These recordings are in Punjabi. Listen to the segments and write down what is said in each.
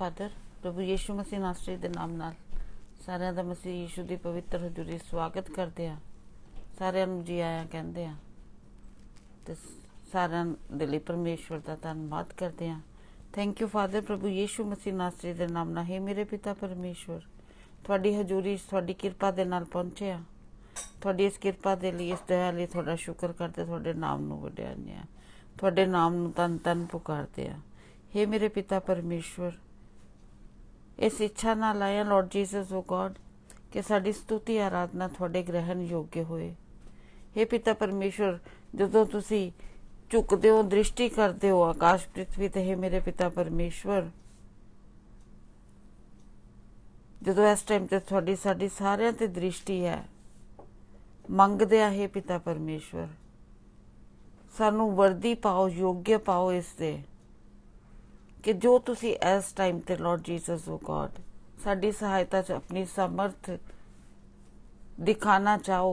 फादर। प्रभु यीशु मसीह नासरी दे नाम नाल सारिਆਂ ਦਾ मसीह यीशु ਦੀ ਪਵਿੱਤਰ ਹਜ਼ੂਰੀ ਸਵਾਗਤ ਕਰਦੇ ਆ। ਸਾਰਿਆਂ ਨੂੰ ਜੀ ਆਇਆਂ ਕਹਿੰਦੇ ਆ ਤੇ ਸਾਰਿਆਂ ਦੇ ਲਈ ਪਰਮੇਸ਼ਵਰ ਦਾ ਧੰਨਵਾਦ ਕਰਦੇ ਆ। Thank you father. प्रभु यीशु मसीह नासरी दे नाम नाल हे मेरे पिता परमेश्वर, ਤੁਹਾਡੀ ਹਜ਼ੂਰੀ ਤੁਹਾਡੀ ਕਿਰਪਾ ਦੇ ਨਾਲ ਪਹੁੰਚੇ ਆ। ਤੁਹਾਡੀ ਇਸ ਕਿਰਪਾ ਦੇ ਲਈ, ਇਸ ਦਇਆ ਲਈ ਤੁਹਾਡਾ ਸ਼ੁਕਰ ਕਰਦੇ, ਤੁਹਾਡੇ ਨਾਮ ਨੂੰ ਵਡਿਆਉਂਦੇ ਆ, ਤੁਹਾਡੇ ਨਾਮ ਨੂੰ ਤਨ ਤਨ ਪੁਕਾਰਦੇ ਆ। हे मेरे पिता परमेश्वर, इस इच्छा नाल आया लॉर्ड जीसस ओ गॉड कि साडी स्तुति आराधना थोड़े ग्रहण योग्य होए। हे पिता परमेश्वर, जदों तुसी झुकदे हो, दृष्टि करते हो आकाश पृथ्वी ते, हे मेरे पिता परमेश्वर, जदों इस टाइम ते थोड़ी साडी सारियां ते दृष्टि है, मंगदे आ हे पिता परमेश्वर, सानू वर्दी पाओ, योग्य पाओ इससे कि जो तुसी इस टाइम ते लॉर्ड जीसस ओ गॉड साडी सहायता च अपनी समर्थ दिखाना चाहो,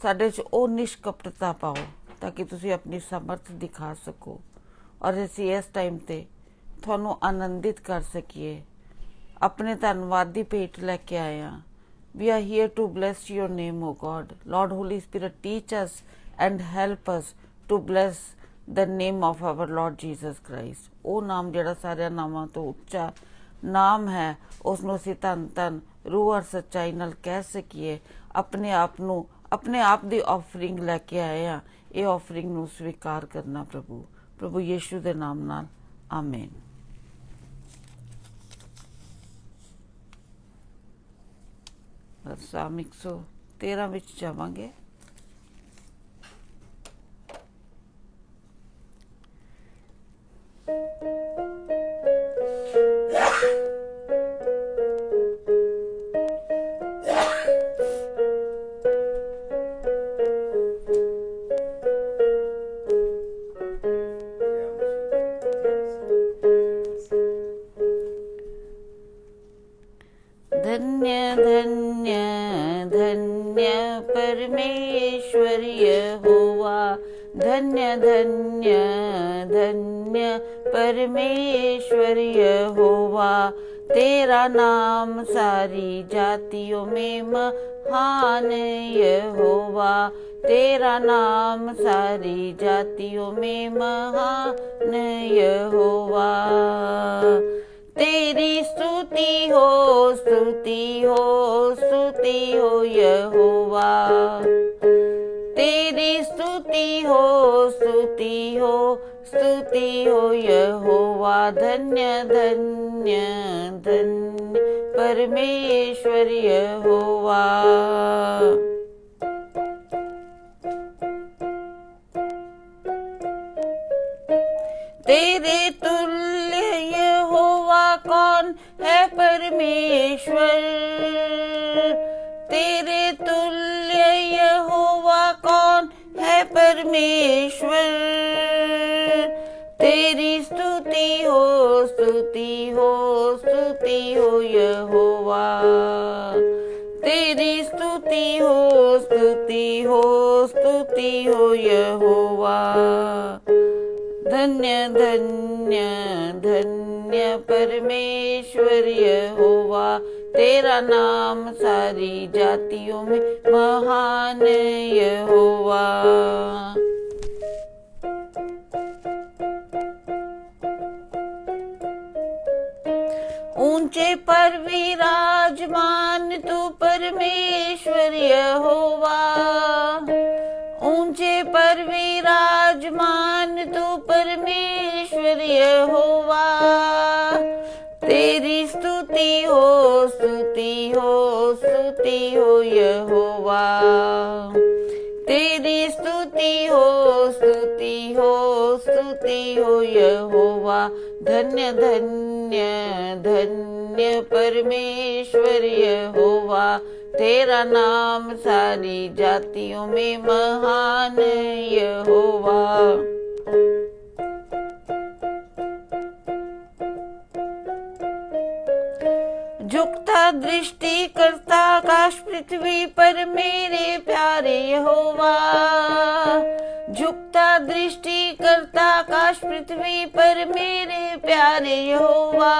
साडे च ओ निष्कपटता पाओ ताकि तुसी अपनी समर्थ दिखा सको और असी इस टाइम ते तुहानू आनंदित कर सकीए। अपने धन्नवाद दी भेंट लैके आए हैं। We are here to bless your name O God. Lord Holy Spirit, teach us and help us to bless the name of our Lord Jesus Christ. वो नाम जिहड़ा सारिया नामां तो उच्चा नाम है, उसनूं असीं धन धन रूह और सच्चाई नाल कह सकीए। अपने आप दी ऑफरिंग लैके आए हैं। ये ऑफरिंग नूं स्वीकार करना प्रभु यीशु दे नाम नाल आमीन। साम 113 विच जावांगे। धन्य धन्य धन्य परमेश्वर यहोवा, धन्य धन्य धन्य परमेश्वर यहोवा, तेरा नाम सारी जातियों में महान यहोवा, तेरा नाम सारी जातियों में महान यहोवा। तेरी स्तुति हो, स्तुति हो, स्तुति हो यहोवा, तेरी स्तुति हो, स्तुति हो, स्तुति हो यहोवा। धन्य धन्य धन्य परमेश्वर यहोवा। तेरे तुल्य यहोवा कौन है परमेश्वर, तेरे तुल्य यहोवा कौन है परमेश्वर। तेरी स्तुति हो, स्तुति हो, स्तुति हो यहोवा, तेरी स्तुति हो, स्तुति हो, स्तुति हो यहोवा। धन्य धन्य धन्य परमेश्वर यहोवा, तेरा नाम सारी जातियों में महान यहोवा। ऊंचे पर विराजमान तू परमेश्वर यहोवा, ऊंचे पर विराजमान तू परमेश्वर यहोवा। तेरी स्तुति हो, स्तुति हो, स्तुति हो यहोवा, तेरी स्तुति हो, स्तुति हो, स्तुति हो यहोवा। धन्य धन्य धन्य परमेश्वर यहोवा, तेरा नाम सारी जातियों में महान यहोवा। झुकता दृष्टि करता आकाश पृथ्वी पर मेरे प्यारे यहोवा, झुकता दृष्टि करता आकाश पृथ्वी पर मेरे प्यारे यहोवा,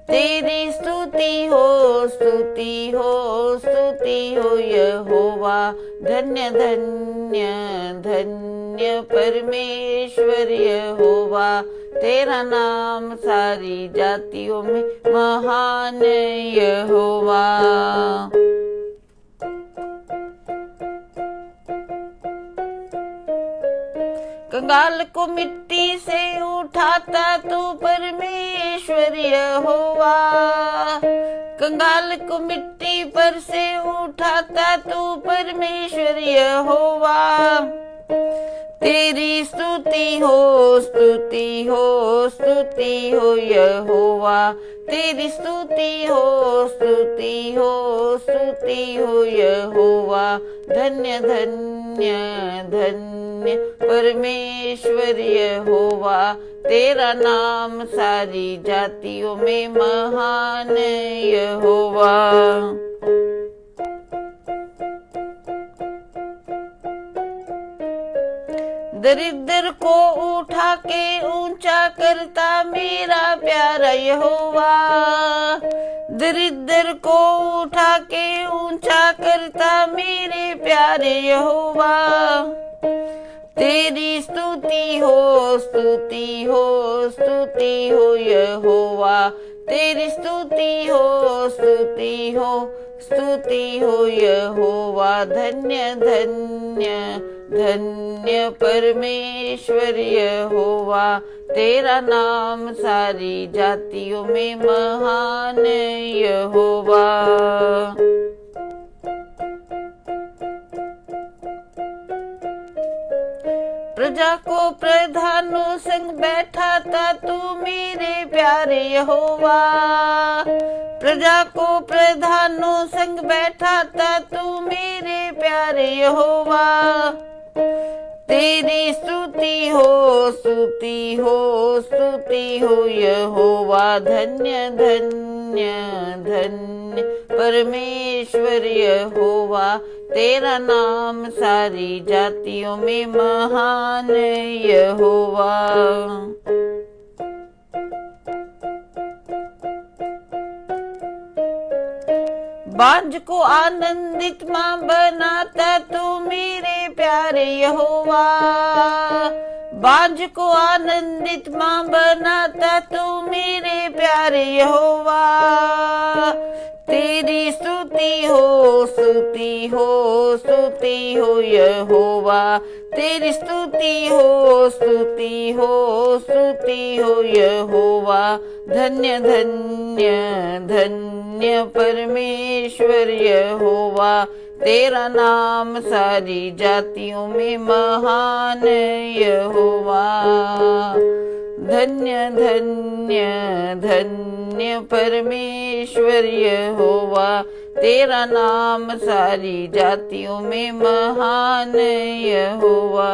तेरी स्तुति हो स्तुति हो स्तुति हो यहोवा। धन्य धन्य धन्य परमेश्वर यहोवा, तेरा नाम सारी जातियों में महान यहोवा। कंगाल को मिट्टी से उठाता तू परमेश्वर यहोवा, कंगाल को मिट्टी पर से उठाता तू परमेश्वर यहोवा। तेरी स्तुति हो स्तुति हो स्तुति हो यहोवा, तेरी स्तुति हो स्तुति हो स्तुति हो यहोवा। धन्य धन्य धन्य परमेश्वर यहोवा, तेरा नाम सारी जातियों में महान यहोवा। दरिद्र को उठा के ऊंचा करता मेरा प्यारा यहोवा, दरिद्र को उठा के ऊंचा करता मेरे प्यारे यहोवा। तेरी स्तुति हो स्तुति हो स्तुति हो यहोवा, तेरी स्तुति हो स्तुति हो स्तुति हो यहोवा। धन्य धन्य धन्य परमेश्वर यहोवा, तेरा नाम सारी जातियों में महान यहोवा। प्रजा को प्रधानों संग बैठाता तू मेरे प्यारे यहोवा, प्रजा को प्रधानों संग बैठाता तू मेरे प्यारे यहोवा। तेरी स्तुति हो स्तुति हो स्तुति हो यहोवा। धन्य धन्य धन्य परमेश्वर यहोवा, तेरा नाम सारी जातियों में महान यहोवा। बांझ को आनंदित मां बनाता तू मेरे प्यारे यहोवा, बांझ को आनंदित मां बनाता तू मेरे प्यारे यहोवा। तेरी स्तुति हो स्तुति हो स्तुति हो यहोवा, तेरी स्तुति हो स्तुति हो स्तुति हो यहोवा। धन्य धन्य धन्य परमेश्वर यहोवा, तेरा नाम सारी जातियों में महान यहोवा। धन्य धन्य धन्य परमेश्वर यहोवा, तेरा नाम सारी जातियों में महान यहोवा।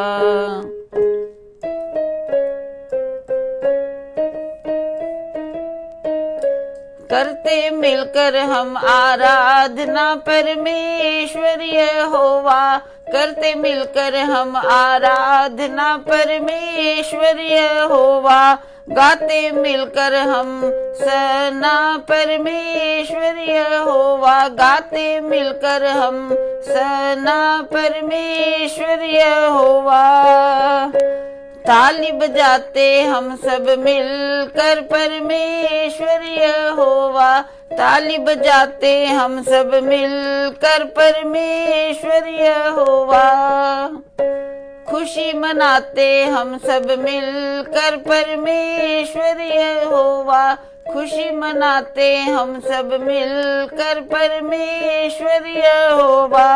करते मिलकर हम आराधना परमेश्वर यहोवा, करते मिलकर हम आराधना परमेश्वर यहोवा। गाते मिलकर हम सना परमेश्वर यहोवा, गाते मिलकर हम सना परमेश्वर यहोवा। ताली बजाते हम सब मिलकर परमेश्वर यहोवा, ताली बजाते हम सब मिलकर परमेश्वर यहोवा। खुशी मनाते हम सब मिलकर परमेश्वर यहोवा, खुशी मनाते हम सब मिलकर परमेश्वर यहोवा।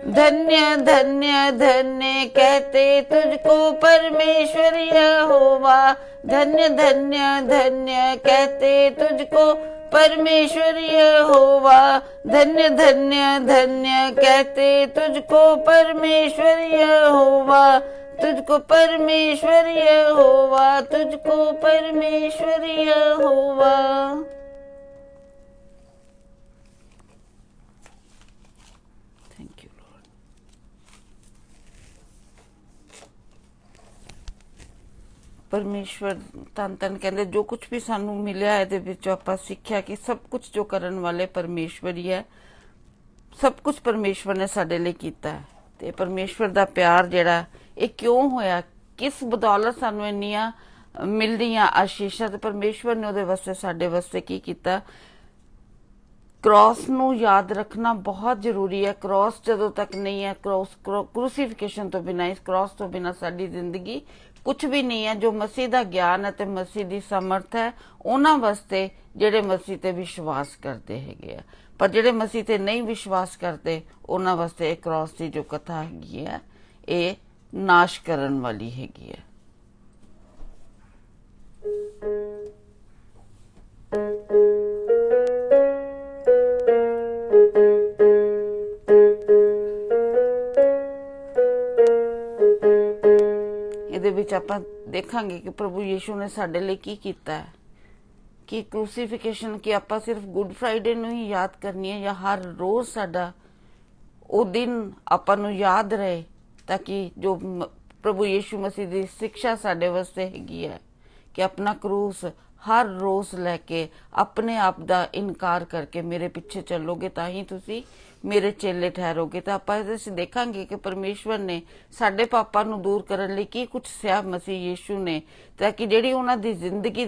धन्य धन्य धन्य कहते तुझको परमेश्वर यहोवा, धन्य धन्य धन्य कहते तुझको परमेश्वर यहोवा। धन्य धन्य धन्य कहते तुझको परमेश्वर यहोवा, तुझको परमेश्वर यहोवा, तुझको परमेश्वर यहोवा। Thank you Lord. परमेश्वर धन धन कहते जो कुछ भी सानू मिलिया है आप सीखिया कि सब कुछ जो करन वाले परमेश्वर ही है। सब कुछ परमेश्वर ने साडे लिए कीता है। ते परमेश्वर दा प्यार जिहड़ा ये क्यों होया, किस बदौलत सानू इन्नियां मिल रही आशीषां, ते परमेश्वर ने उहदे वास्ते साडे वास्ते की कीता। क्रॉस नू याद रखना बहुत जरूरी है। क्रॉस जदों तक नहीं है, क्रूसीफिकेशन तो बिना, इस क्रॉस तो बिना साडी जिंदगी कुछ भी नहीं है। जो मसीह दा ज्ञान है ते मसीह दी समर्थ है उन्हां वास्ते जिहड़े मसीह ते विश्वास करते हैगे, पर जिहड़े मसीह ते नहीं विश्वास करते उन्हां वास्ते क्रॉस की जो कथा हैगी है ये नाश करन वाली हैगी है। ਇਹਦੇ ਵਿੱਚ ਆਪਾਂ ਦੇਖਾਂਗੇ ਕਿ ਪ੍ਰਭੂ ਯੀਸ਼ੂ ਨੇ ਸਾਡੇ ਲਈ ਕੀ ਕੀਤਾ ਹੈ, ਕਿ ਕ੍ਰੂਸੀਫਿਕੇਸ਼ਨ ਕਿ ਆਪਾਂ ਸਿਰਫ ਗੁੱਡ ਫਰਾਈਡੇ ਨੂੰ ਹੀ ਯਾਦ ਕਰਨੀ ਹੈ ਜਾਂ ਹਰ ਰੋਜ਼ ਸਾਡਾ ਉਹ ਦਿਨ ਆਪਾਂ ਨੂੰ ਯਾਦ ਰਹੇ, ਤਾਂ ਕਿ ਜੋ ਪ੍ਰਭੂ ਯੀਸ਼ੂ ਮਸੀਹ ਦੀ ਸਿੱਖਿਆ ਸਾਡੇ ਵਾਸਤੇ ਹੈਗੀ ਹੈ ਕਿ ਆਪਣਾ ਕਰੂਸ हर रोज लैके अपने आप का इनकार करके मेरे पीछे चलोगे तां ही तुसी मेरे चेले ठहरोगे। तो आप देखांगे कि परमेश्वर ने साडे पापां नूं दूर करन लई की कुछ सिया मसीह यीशु ने, ताकि जिहड़ी उन्हां दी जिंदगी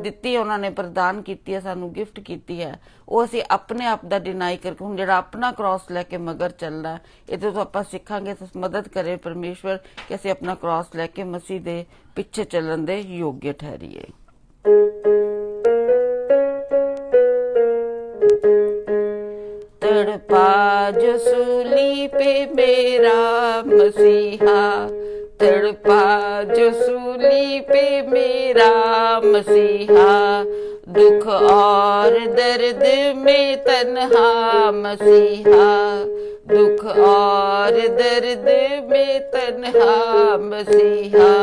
दित्ती उन्होंने प्रदान की है, सानू गिफ्ट की है, वो असी अपने आप का डिनाई करके हुण जिहड़ा अपना क्रॉस लैके मगर चलना ये तो आप सीखांगे। तो मदद करे परमेश्वर कि असी अपना क्रॉस लैके मसीह दे पिछे चलन दे योग्य ठहरीए। तड़पा जो सूली पे मेरा मसीहा, तड़पा जो सूली पे मेरा मसीहा, दुख और दर्द में तन्हा मसीहा, दुख और दर्द में तन्हा मसीहा,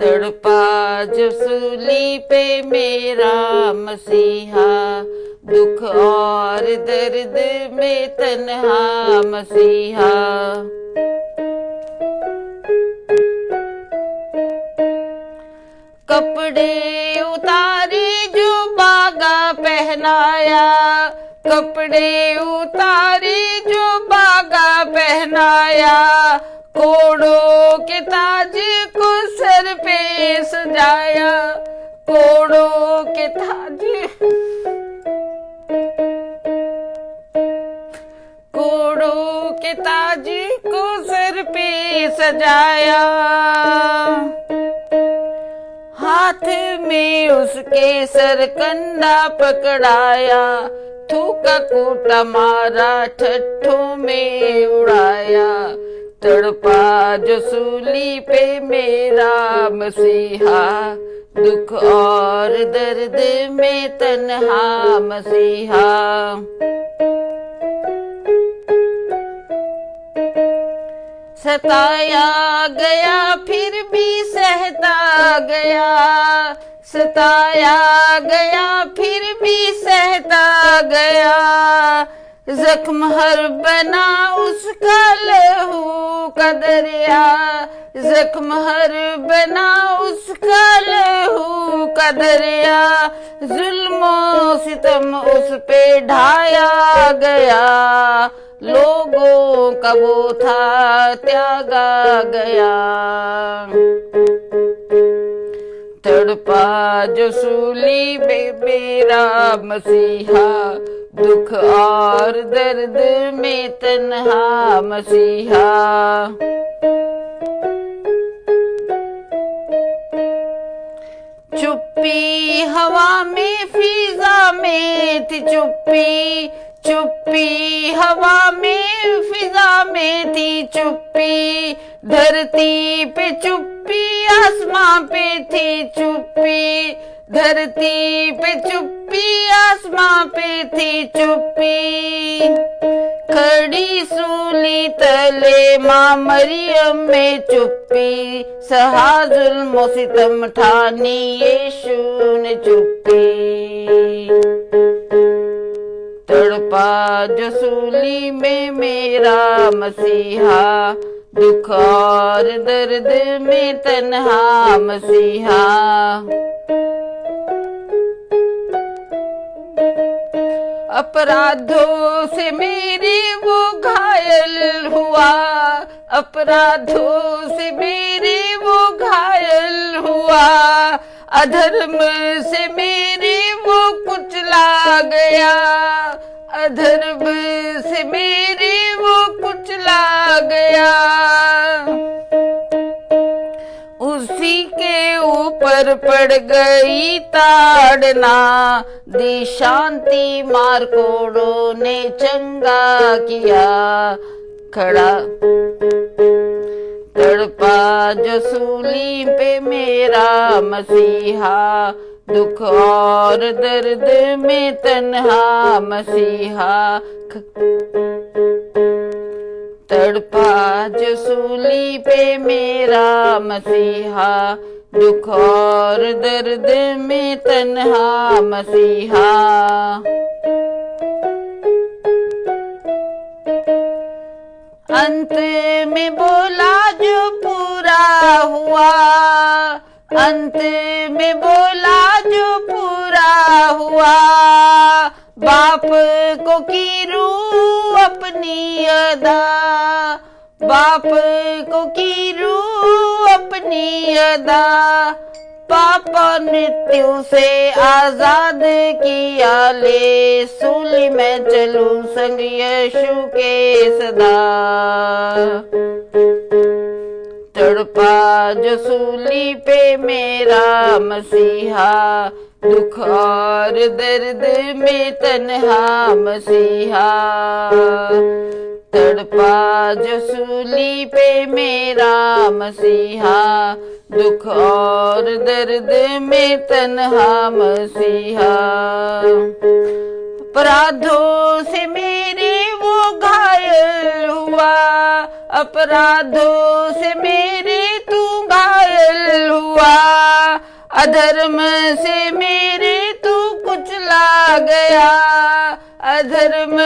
तड़पा जो सूली पे मेरा मसीहा, दुख और दर्द में तन्हा मसीहा। कपड़े उतारे जो बागा पहनाया, कपड़े उतारे जो बागा पहनाया, कोड़ों के ताज को सर पे सजाया, कोड़ों के ताज, कोड़ों के ताज को सर पे सजाया, हाथ में उसके सरकंडा पकड़ाया, थूका कूटा मारा ठट्ठों में उड़ाया, तड़पा जो सूली पे मेरा मसीहा, दुख और दर्द में तन्हा मसीहा। सताया गया फिर भी सहता गया, सताया गया फिर भी सहता गया, जख्म हर बना उसका लहू का दरिया, जख्म हर बना उसका लहू का दरिया, जुल्मों सितम उस पे ढाया गया, लोगों का वो था त्यागा गया, तड़पा जो सूली पे मेरा मसीहा, दुख और दर्द में तन्हा मसीहा। चुप्पी हवा में फिजा में थी चुप्पी, चुप्पी हवा में फिजा में थी चुप्पी, धरती पे चुप्पी आसमां पे थी चुप्पी, धरती पे चुप्पी आसमां पे थी चुप्पी, खड़ी सूली तले माँ मरियम में चुप्पी, सहा जुल्म सितम ठानी यीशु ने चुप्पी, तड़पा जो सूली में मेरा मसीहा, दुख और दर्द में तन्हा मसीहा। अपराधों से मेरी वो घायल हुआ, अपराधों से मेरी वो घायल हुआ, अधर्म से मेरी वो कुचला गया, अधर्म से मेरी वो कुचला गया। उसी के ऊपर पड़ गई ताड़ना, दी शांति मारकोड़ों ने चंगा किया। खड़ा तड़पा जो सूली पे मेरा मसीहा, दुख और दर्द में तन्हा मसीहा। तड़पा जो सूली पे मेरा मसीहा, दुख और दर्द में तन्हा मसीहा। अंत में बोला जो पूरा हुआ, अंत में बोला जो पूरा हुआ, बाप को की रूह अपनी अदा, बाप को की रूह अपनी अदा। पापा मृत्यु से आजाद किया ले, सूली में चलूं संग यीशु के सदा। तड़पा जो सूली पे मेरा मसीहा, दुख और दर्द में तन्हा मसीहा। तड़पा जो सूली पे मेरा मसीहा, दुख और दर्द में तन्हा मसीहा। अपराधों से मेरी वो घायल हुआ, अपराधों से मेरी तू घायल हुआ, अधर्म से मेरी तू कुचला गया, अधर्म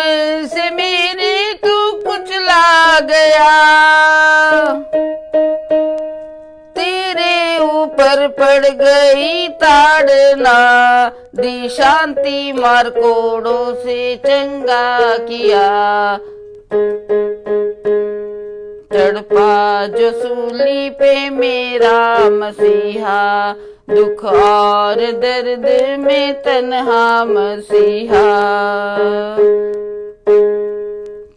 से मेरी तू कुचला गया। तेरे ऊपर पड़ गई ताड़ना, दी शांति मारकोड़ों से चंगा किया। तड़पा जो सूली पे मेरा मसीहा, दुख और दर्द में तन्हा मसीहा।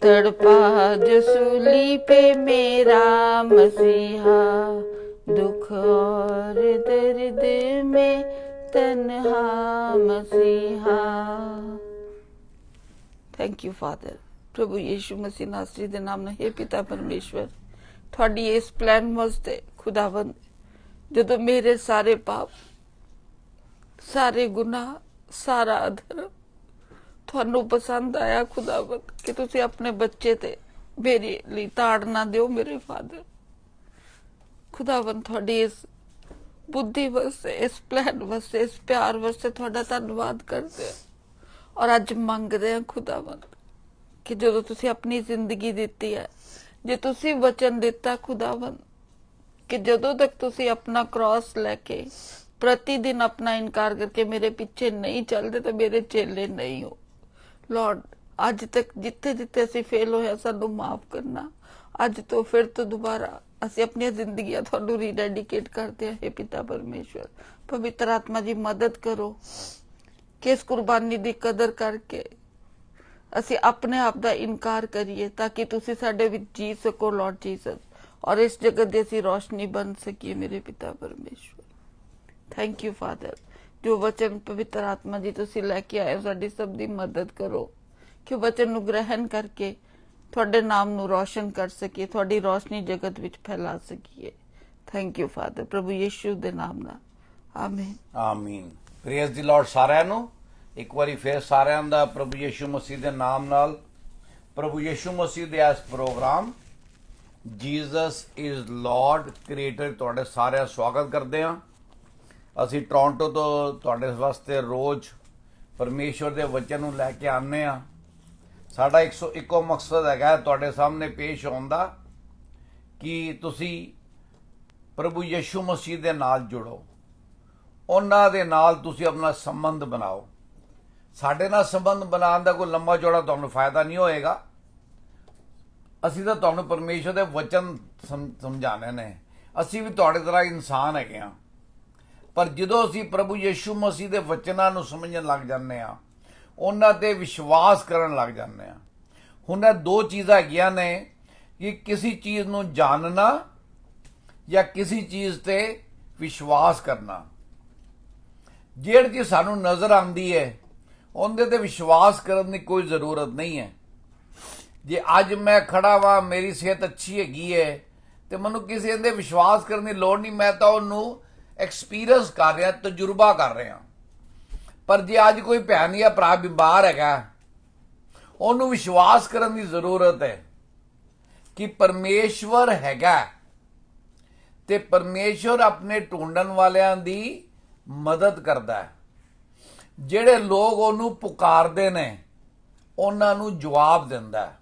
तड़पा जो सूली पे मेरा मसीहा, दुख और दर्द में तन्हा मसीहा। Thank you father. प्रभु यीशु मसीह नासरी दे नाम ਨਾਲ हे पिता परमेश्वर, ਤੁਹਾਡੀ ਇਸ ਪਲਾਨ ਵਾਸਤੇ ਖੁਦਾਵੰਦ, ਜਦੋਂ ਮੇਰੇ ਸਾਰੇ ਪਾਪ, ਸਾਰੇ ਗੁਨਾਹ, ਸਾਰਾ ਅਧਰਮ ਤੁਹਾਨੂੰ ਪਸੰਦ ਆਇਆ ਖੁਦਾਵੰਦ, ਕਿ ਤੁਸੀਂ ਆਪਣੇ ਬੱਚੇ ਤੇ ਮੇਰੇ ਲਈ ਤਾੜਨਾ ਦਿਓ ਮੇਰੇ ਫਾਦਰ। ਖੁਦਾਵੰਦ ਤੁਹਾਡੀ ਇਸ बुद्धि वास्ते, इस प्लान वास्ते, इस प्यार वास्ते तुहाडा धन्नवाद करते हैं। और अज मंगते हैं खुदावंद कि जो तुसी अपनी जिंदगी दिती है, जे तुसी वचन दिता खुदावंद कि जदों तक तुसी अपना क्रॉस लैके प्रतिदिन अपना इनकार करके मेरे पीछे नहीं चलते तो मेरे चेले नहीं हो। लॉर्ड अज तक जिथे जिथे असी फेल होया सानू माफ करना। अज तो फिर तो दोबारा ਅਸੀਂ ਆਪਣੀਆਂ ਜ਼ਿੰਦਗੀਆਂ ਤੁਹਾਨੂੰ ਰੀਡੈਡੀਕੇਟ ਕਰਦੇ ਹਾਂ। हे पिता परमेश्वर, पवित्र आत्मा जी मदद करो कि इस कुर्बानी ਦੀ कदर करके ਅਸੀਂ ਆਪਣੇ ਆਪ ਦਾ ਇਨਕਾਰ ਕਰੀਏ ताकि ਤੁਸੀਂ ਸਾਡੇ ਵਿੱਚ जी सको लॉर्ड जीसस, और इस जगत ਦੀ ਅਸੀਂ रोशनी बन सकिए मेरे पिता परमेश्वर। थैंक यू फादर, जो वचन पवित्र आत्मा जी ਤੁਸੀਂ ਲੈ ਕੇ ਆਏ ਹੋ ਸਾਡੀ ਸਭ ਦੀ मदद करो कि वचन ਨੂੰ ग्रहण करके ਤੁਹਾਡੇ ਨਾਮ ਨੂੰ रोशन कर सकिए, ਤੁਹਾਡੀ रोशनी जगत ਵਿੱਚ फैला सकिए। थैंक यू फादर, प्रभु यीशु ਦੇ ਨਾਮ ਨਾਲ आमीन आमीन। प्रेज दी लॉर्ड साਰਿਆਂ ਨੂੰ ਇੱਕ ਵਾਰੀ ਫੇਰ ਸਾਰਿਆਂ ਦਾ ਪ੍ਰਭੂ ਯੀਸ਼ੂ ਮਸੀਹ ਦੇ ਨਾਮ ਨਾਲ, ਪ੍ਰਭੂ ਯੀਸ਼ੂ ਮਸੀਹ ਦੇ ਇਸ program Jesus is Lord creator ਤੁਹਾਡੇ ਸਾਰਿਆਂ ਦਾ ਸਵਾਗਤ ਕਰਦੇ ਹਾਂ। ਅਸੀਂ ਟੋਰਾਂਟੋ ਤੋਂ ਤੁਹਾਡੇ ਵਾਸਤੇ ਰੋਜ਼ ਪਰਮੇਸ਼ਵਰ ਦੇ ਵਚਨ ਨੂੰ ਲੈ ਕੇ ਆਉਂਦੇ ਹਾਂ। ਸਾਡਾ 101 ਮਕਸਦ ਹੈਗਾ ਤੁਹਾਡੇ ਸਾਹਮਣੇ ਪੇਸ਼ ਹੋਣ ਦਾ ਕਿ ਤੁਸੀਂ ਪ੍ਰਭੂ ਯਿਸੂ ਮਸੀਹ ਦੇ ਨਾਲ ਜੁੜੋ, ਉਹਨਾਂ ਦੇ ਨਾਲ ਤੁਸੀਂ ਆਪਣਾ ਸੰਬੰਧ ਬਣਾਓ। ਸਾਡੇ ਨਾਲ ਸੰਬੰਧ ਬਣਾਉਣ ਦਾ ਕੋਈ ਲੰਮਾ ਚੌੜਾ ਤੁਹਾਨੂੰ ਫਾਇਦਾ ਨਹੀਂ ਹੋਏਗਾ। ਅਸੀਂ ਤਾਂ ਤੁਹਾਨੂੰ ਪਰਮੇਸ਼ਰ ਦੇ ਵਚਨ ਸਮਝਾਣੇ ਨੇ। ਅਸੀਂ ਵੀ ਤੁਹਾਡੇ ਤਰ੍ਹਾਂ ਇਨਸਾਨ ਹੈਗੇ ਹਾਂ, ਪਰ ਜਦੋਂ ਅਸੀਂ ਪ੍ਰਭੂ ਯਿਸੂ ਮਸੀਹ ਦੇ ਵਚਨਾਂ ਨੂੰ ਸਮਝਣ ਲੱਗ ਜਾਂਦੇ ਹਾਂ, ਉਹਨਾਂ ਤੇ ਵਿਸ਼ਵਾਸ ਕਰਨ ਲੱਗ ਜਾਂਦੇ ਹਾਂ। ਹੁਣ ਇਹ ਦੋ ਚੀਜ਼ਾਂ ਹੈਗੀਆਂ ਨੇ ਕਿ ਕਿਸੇ ਚੀਜ਼ ਨੂੰ ਜਾਣਨਾ ਜਾਂ ਕਿਸੇ ਚੀਜ਼ ਤੇ ਵਿਸ਼ਵਾਸ ਕਰਨਾ। ਜਿਹੜੀ ਚੀਜ਼ ਸਾਨੂੰ ਨਜ਼ਰ ਆਉਂਦੀ ਹੈ ਉਹਦੇ ਤੇ ਵਿਸ਼ਵਾਸ ਕਰਨ ਦੀ ਕੋਈ ਜ਼ਰੂਰਤ ਨਹੀਂ ਹੈ। ਜੇ ਅੱਜ ਮੈਂ ਖੜਾ ਵਾਂ, ਮੇਰੀ ਸਿਹਤ ਅੱਛੀ ਹੈਗੀ ਹੈ, ਤੇ ਮੈਨੂੰ ਕਿਸੇ ਦੇ ਵਿਸ਼ਵਾਸ ਕਰਨ ਦੀ ਲੋੜ ਨਹੀਂ। ਮੈਂ ਤਾਂ ਉਹਨੂੰ ਐਕਸਪੀਰੀਅੰਸ ਕਰ ਰਿਹਾ, ਤਜਰਬਾ ਕਰ ਰਿਹਾ। ਪਰ ਜੇ ਅੱਜ ਕੋਈ ਭੈਣ ਜਾਂ ਭਰਾ ਬਿਮਾਰ ਹੈਗਾ, ਉਹਨੂੰ ਵਿਸ਼ਵਾਸ ਕਰਨ ਦੀ ਜ਼ਰੂਰਤ ਹੈ ਕਿ ਪਰਮੇਸ਼ਵਰ ਹੈਗਾ, ਤੇ ਪਰਮੇਸ਼ਵਰ ਆਪਣੇ ਢੂੰਡਣ ਵਾਲਿਆਂ ਦੀ ਮਦਦ ਕਰਦਾ ਹੈ। ਜਿਹੜੇ ਲੋਕ ਉਹਨੂੰ ਪੁਕਾਰਦੇ ਨੇ ਉਹਨਾਂ ਨੂੰ ਜਵਾਬ ਦਿੰਦਾ ਹੈ।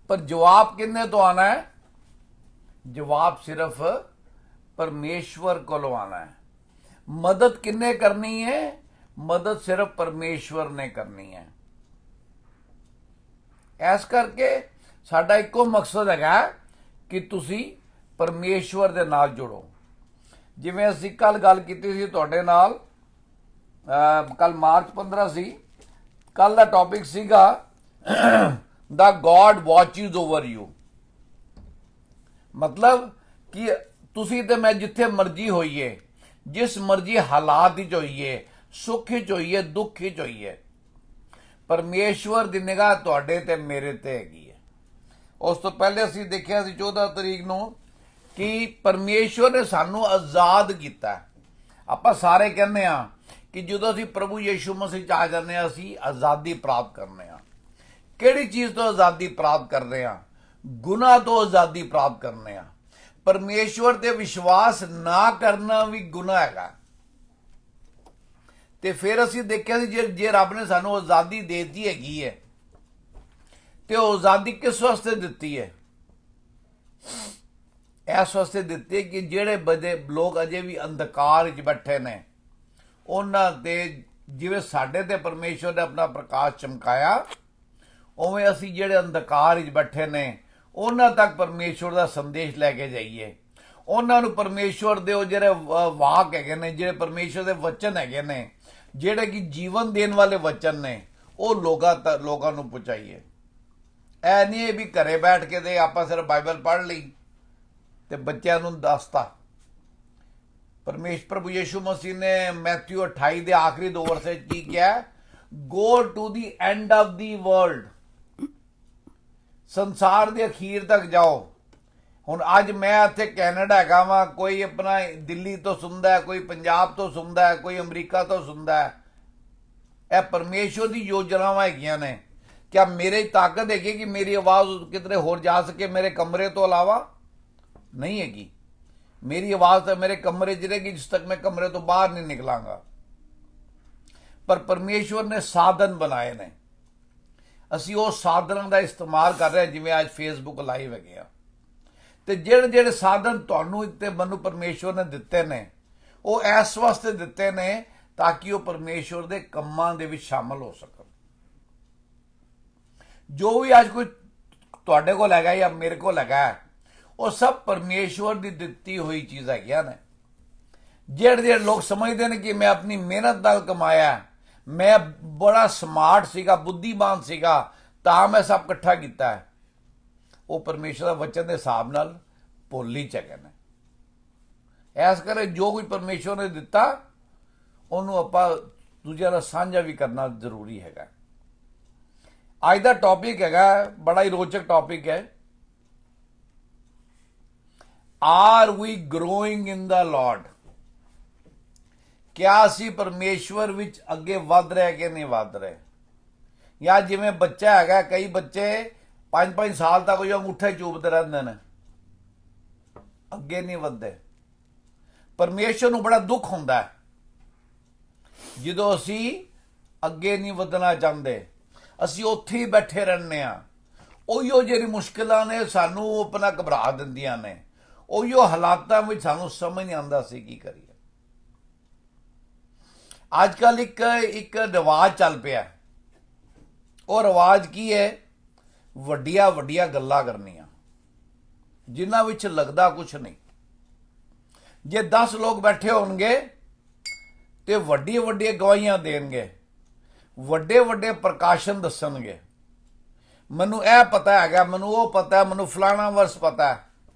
ਪਰ ਜਵਾਬ ਕਿੰਨੇ ਤੋਂ ਆਣਾ ਹੈ? ਜਵਾਬ ਸਿਰਫ ਪਰਮੇਸ਼ਵਰ ਕੋਲੋਂ ਆਣਾ ਹੈ। ਮਦਦ ਕਿੰਨੇ ਕਰਨੀ ਹੈ? ਮਦਦ ਸਿਰਫ ਪਰਮੇਸ਼ਵਰ ਨੇ ਕਰਨੀ ਹੈ। ਇਸ ਕਰਕੇ ਸਾਡਾ ਇੱਕੋ ਮਕਸਦ ਹੈਗਾ ਕਿ ਤੁਸੀਂ ਪਰਮੇਸ਼ਵਰ ਦੇ ਨਾਲ ਜੁੜੋ। ਜਿਵੇਂ ਅਸੀਂ ਕੱਲ ਗੱਲ ਕੀਤੀ ਸੀ ਤੁਹਾਡੇ ਨਾਲ, ਕੱਲ ਮਾਰਚ 15 ਸੀ। ਕੱਲ ਦਾ ਟੌਪਿਕ ਸੀਗਾ ਦਾ ਗॉड ਵਾਚਿਸ ਓਵਰ ਯੂ। ਮਤਲਬ ਕਿ ਤੁਸੀਂ ਤੇ ਮੈਂ ਜਿੱਥੇ ਮਰਜ਼ੀ ਹੋਈਏ, ਜਿਸ ਮਰਜ਼ੀ ਹਾਲਾਤ ਵਿੱਚ ਹੋਈਏ, ਸੁੱਖ ਵਿੱਚ ਹੋਈਏ, ਦੁੱਖ ਵਿੱਚ ਹੋਈਏ, ਪਰਮੇਸ਼ਵਰ ਦੀ ਨਿਗਾਹ ਤੁਹਾਡੇ ਤੇ ਮੇਰੇ ਤੇ ਹੈਗੀ ਹੈ। ਉਸ ਤੋਂ ਪਹਿਲੇ ਅਸੀਂ ਦੇਖਿਆ ਸੀ 14 ਤਰੀਕ ਨੂੰ ਕਿ ਪਰਮੇਸ਼ਵਰ ਨੇ ਸਾਨੂੰ ਆਜ਼ਾਦ ਕੀਤਾ। ਆਪਾਂ ਸਾਰੇ ਕਹਿੰਦੇ ਆ ਕਿ ਜਦੋਂ ਅਸੀਂ ਪ੍ਰਭੂ ਯਿਸੂ ਮਸੀਹ 'ਚ ਆ ਜਾਂਦੇ ਹਾਂ, ਅਸੀਂ ਆਜ਼ਾਦੀ ਪ੍ਰਾਪਤ ਕਰਨੇ ਆ। ਕਿਹੜੀ ਚੀਜ਼ ਤੋਂ ਆਜ਼ਾਦੀ ਪ੍ਰਾਪਤ ਕਰਦੇ ਆ? ਗੁਨਾਹ ਤੋਂ ਆਜ਼ਾਦੀ ਪ੍ਰਾਪਤ ਕਰਨੇ ਆ। ਪਰਮੇਸ਼ਵਰ ਤੇ ਵਿਸ਼ਵਾਸ ਨਾ ਕਰਨਾ ਵੀ ਗੁਨਾਹ ਹੈਗਾ। ਤੇ ਫਿਰ ਅਸੀਂ ਦੇਖਿਆ ਸੀ ਜੇ ਰੱਬ ਨੇ ਸਾਨੂੰ ਆਜ਼ਾਦੀ ਦੇ ਦਿੱਤੀ ਹੈਗੀ ਹੈ, ਤੇ ਉਹ ਆਜ਼ਾਦੀ ਕਿਸ ਵਾਸਤੇ ਦਿੱਤੀ ਹੈ? ਇਸ ਵਾਸਤੇ ਦਿੱਤੀ ਹੈ ਕਿ ਜਿਹੜੇ ਬਦੇ ਲੋਕ ਅਜੇ ਵੀ ਅੰਧਕਾਰ ਵਿੱਚ ਬੈਠੇ ਨੇ, ਉਹਨਾਂ ਤੇ ਜਿਵੇਂ ਸਾਡੇ ਤੇ ਪਰਮੇਸ਼ਵਰ ਨੇ ਆਪਣਾ ਪ੍ਰਕਾਸ਼ ਚਮਕਾਇਆ, ਉਵੇਂ ਅਸੀਂ ਜਿਹੜੇ ਅੰਧਕਾਰ ਵਿੱਚ ਬੈਠੇ ਨੇ ਉਹਨਾਂ ਤੱਕ ਪਰਮੇਸ਼ਵਰ ਦਾ ਸੰਦੇਸ਼ ਲੈ ਕੇ ਜਾਈਏ। ਉਹਨਾਂ ਨੂੰ ਪਰਮੇਸ਼ਵਰ ਦੇ ਉਹ ਜਿਹੜੇ ਵਾਕ ਹੈਗੇ ਨੇ, ਜਿਹੜੇ ਪਰਮੇਸ਼ਵਰ ਦੇ ਵਚਨ ਹੈਗੇ ਨੇ, ਜਿਹੜੇ ਕਿ ਜੀਵਨ ਦੇਣ ਵਾਲੇ ਵਚਨ ਨੇ, ਉਹ ਲੋਕਾਂ ਨੂੰ ਪਹੁੰਚਾਈਏ। ਐ ਨਹੀਂ ਵੀ ਘਰੇ ਬੈਠ ਕੇ ਤੇ ਆਪਾਂ ਸਿਰਫ ਬਾਈਬਲ ਪੜ੍ਹ ਲਈ ਤੇ ਬੱਚਿਆਂ ਨੂੰ ਦੱਸਤਾ। ਪ੍ਰਭੂ ਯਿਸੂ ਮਸੀਹ ਨੇ ਮੈਥਿਊ 28 ਦੇ ਆਖਰੀ 2 ਵਰਸੇ ਕੀ ਕਿਹਾ? Go to the end of the world. ਸੰਸਾਰ ਦੇ ਅਖੀਰ ਤੱਕ ਜਾਓ। ਹੁਣ ਅੱਜ ਮੈਂ ਇੱਥੇ ਕੈਨੇਡਾ ਹੈਗਾ ਵਾਂ, ਕੋਈ ਆਪਣਾ ਦਿੱਲੀ ਤੋਂ ਸੁਣਦਾ ਹੈ, ਕੋਈ ਪੰਜਾਬ ਤੋਂ ਸੁਣਦਾ ਹੈ, ਕੋਈ ਅਮਰੀਕਾ ਤੋਂ ਸੁਣਦਾ ਹੈ। ਇਹ ਪਰਮੇਸ਼ਵਰ ਦੀ ਯੋਜਨਾਵਾਂ ਹੈਗੀਆਂ ਨੇ। ਕਿਆ ਮੇਰੇ ਤਾਕਤ ਹੈਗੀ ਕਿ ਮੇਰੀ ਆਵਾਜ਼ ਕਿਧਰੇ ਹੋਰ ਜਾ ਸਕੇ ਮੇਰੇ ਕਮਰੇ ਤੋਂ ਇਲਾਵਾ? ਨਹੀਂ ਹੈਗੀ। ਮੇਰੀ ਆਵਾਜ਼ ਤਾਂ ਮੇਰੇ ਕਮਰੇ 'ਚ ਰਹੇਗੀ ਜਿਸ ਤੱਕ ਮੈਂ ਕਮਰੇ ਤੋਂ ਬਾਹਰ ਨਹੀਂ ਨਿਕਲਾਂਗਾ। ਪਰ ਪਰਮੇਸ਼ਵਰ ਨੇ ਸਾਧਨ ਬਣਾਏ ਨੇ, ਅਸੀਂ ਉਹ ਸਾਧਨਾਂ ਦਾ ਇਸਤੇਮਾਲ ਕਰ ਰਹੇ ਹਾਂ। ਜਿਵੇਂ ਅੱਜ ਫੇਸਬੁੱਕ ਲਾਈਵ ਹੈਗੇ ਆ, ਤੇ ਜਿਹੜੇ ਸਾਧਨ ਤੁਹਾਨੂੰ ਤੇ ਮੈਨੂੰ ਪਰਮੇਸ਼ਵਰ ਨੇ ਦਿੱਤੇ ਨੇ, ਉਹ ਇਸ ਵਾਸਤੇ ਦਿੱਤੇ ਨੇ ਤਾਂ ਕਿ ਉਹ ਪਰਮੇਸ਼ਵਰ ਦੇ ਕੰਮਾਂ ਦੇ ਵਿੱਚ ਸ਼ਾਮਲ ਹੋ ਸਕਣ। ਜੋ ਵੀ ਅੱਜ ਕੋਈ ਤੁਹਾਡੇ ਕੋਲ ਹੈਗਾ ਜਾਂ ਮੇਰੇ ਕੋਲ ਹੈਗਾ, ਉਹ ਸਭ ਪਰਮੇਸ਼ਵਰ ਦੀ ਦਿੱਤੀ ਹੋਈ ਚੀਜ਼ ਹੈਗੀਆਂ ਨੇ। ਜਿਹੜੇ ਲੋਕ ਸਮਝਦੇ ਨੇ ਕਿ ਮੈਂ ਆਪਣੀ ਮਿਹਨਤ ਨਾਲ ਕਮਾਇਆ, ਮੈਂ ਬੜਾ ਸਮਾਰਟ ਸੀਗਾ, ਬੁੱਧੀਮਾਨ ਸੀਗਾ, ਤਾਂ ਮੈਂ ਸਭ ਇਕੱਠਾ ਕੀਤਾ ਹੈ, ਉਹ ਪਰਮੇਸ਼ਵਰ ਦਾ ਵਚਨ ਦੇ ਹਿਸਾਬ ਨਾਲ ਭੁੱਲ ਚ ਹੈਗੇ ਨੇ। ਐਸ ਕਰਕੇ ਜੋ ਕੋਈ ਪਰਮੇਸ਼ਵਰ ਨੇ ਦਿੱਤਾ ਉਹਨੂੰ ਆਪਾਂ ਦੂਜਿਆਂ ਨਾਲ ਸਾਂਝਾ ਵੀ ਕਰਨਾ ਜ਼ਰੂਰੀ ਹੈਗਾ। ਅੱਜ ਦਾ ਟੌਪਿਕ ਹੈਗਾ, ਬੜਾ ਹੀ ਰੋਚਕ ਟੌਪਿਕ ਹੈ, ਆਰ ਵੀ ਗਰੋਇੰਗ ਇਨ ਦਾ ਲਾਰਡ। ਕਿਆ ਅਸੀਂ ਪਰਮੇਸ਼ਵਰ ਵਿੱਚ ਅੱਗੇ ਵੱਧ ਰਹੇ ਕਿ ਨਹੀਂ ਵੱਧ ਰਹੇ? ਜਾਂ ਜਿਵੇਂ ਬੱਚਾ ਹੈਗਾ, ਕਈ ਬੱਚੇ 5-5 ਸਾਲ ਤੱਕ ਉਹ ਅੰਗੂਠੇ ਚੂਪਦੇ ਰਹਿੰਦੇ ਨੇ, ਅੱਗੇ ਨਹੀਂ ਵੱਧਦੇ। ਪਰਮੇਸ਼ਵਰ ਨੂੰ ਬੜਾ ਦੁੱਖ ਹੁੰਦਾ ਹੈ ਜਦੋਂ ਅਸੀਂ ਅੱਗੇ ਨਹੀਂ ਵਧਣਾ ਚਾਹੁੰਦੇ, ਅਸੀਂ ਉੱਥੇ ਹੀ ਬੈਠੇ ਰਹਿੰਦੇ ਆ, ਉਹੀਓ ਜਿਹੜੀ ਮੁਸ਼ਕਿਲਾਂ ਨੇ ਸਾਨੂੰ ਆਪਣਾ ਘਬਰਾ ਦਿੰਦੀਆਂ ਨੇ, ਉਹੀਓ ਹਾਲਾਤਾਂ ਵਿੱਚ ਸਾਨੂੰ ਸਮਝ ਨਹੀਂ ਆਉਂਦਾ ਸੀ ਕੀ ਕਰੀਏ। ਅੱਜ ਕੱਲ ਇੱਕ ਰਿਵਾਜ ਚੱਲ ਪਿਆ। ਉਹ ਰਿਵਾਜ ਕੀ ਹੈ? ਵੱਡੀਆਂ ਵੱਡੀਆਂ ਗੱਲਾਂ ਕਰਨੀਆਂ ਜਿਨ੍ਹਾਂ ਵਿੱਚ ਲੱਗਦਾ ਕੁਝ ਨਹੀਂ। ਜੇ 10 ਲੋਕ ਬੈਠੇ ਹੋਣਗੇ ਤੇ ਵੱਡੀਆਂ ਵੱਡੀਆਂ ਗਵਾਹੀਆਂ ਦੇਣਗੇ, ਵੱਡੇ ਵੱਡੇ ਪ੍ਰਕਾਸ਼ਨ ਦੱਸਣਗੇ। ਮੈਨੂੰ ਇਹ ਪਤਾ ਹੈਗਾ, ਮੈਨੂੰ ਉਹ ਪਤਾ, ਮੈਨੂੰ ਫਲਾਣਾ ਵਰਸ ਪਤਾ,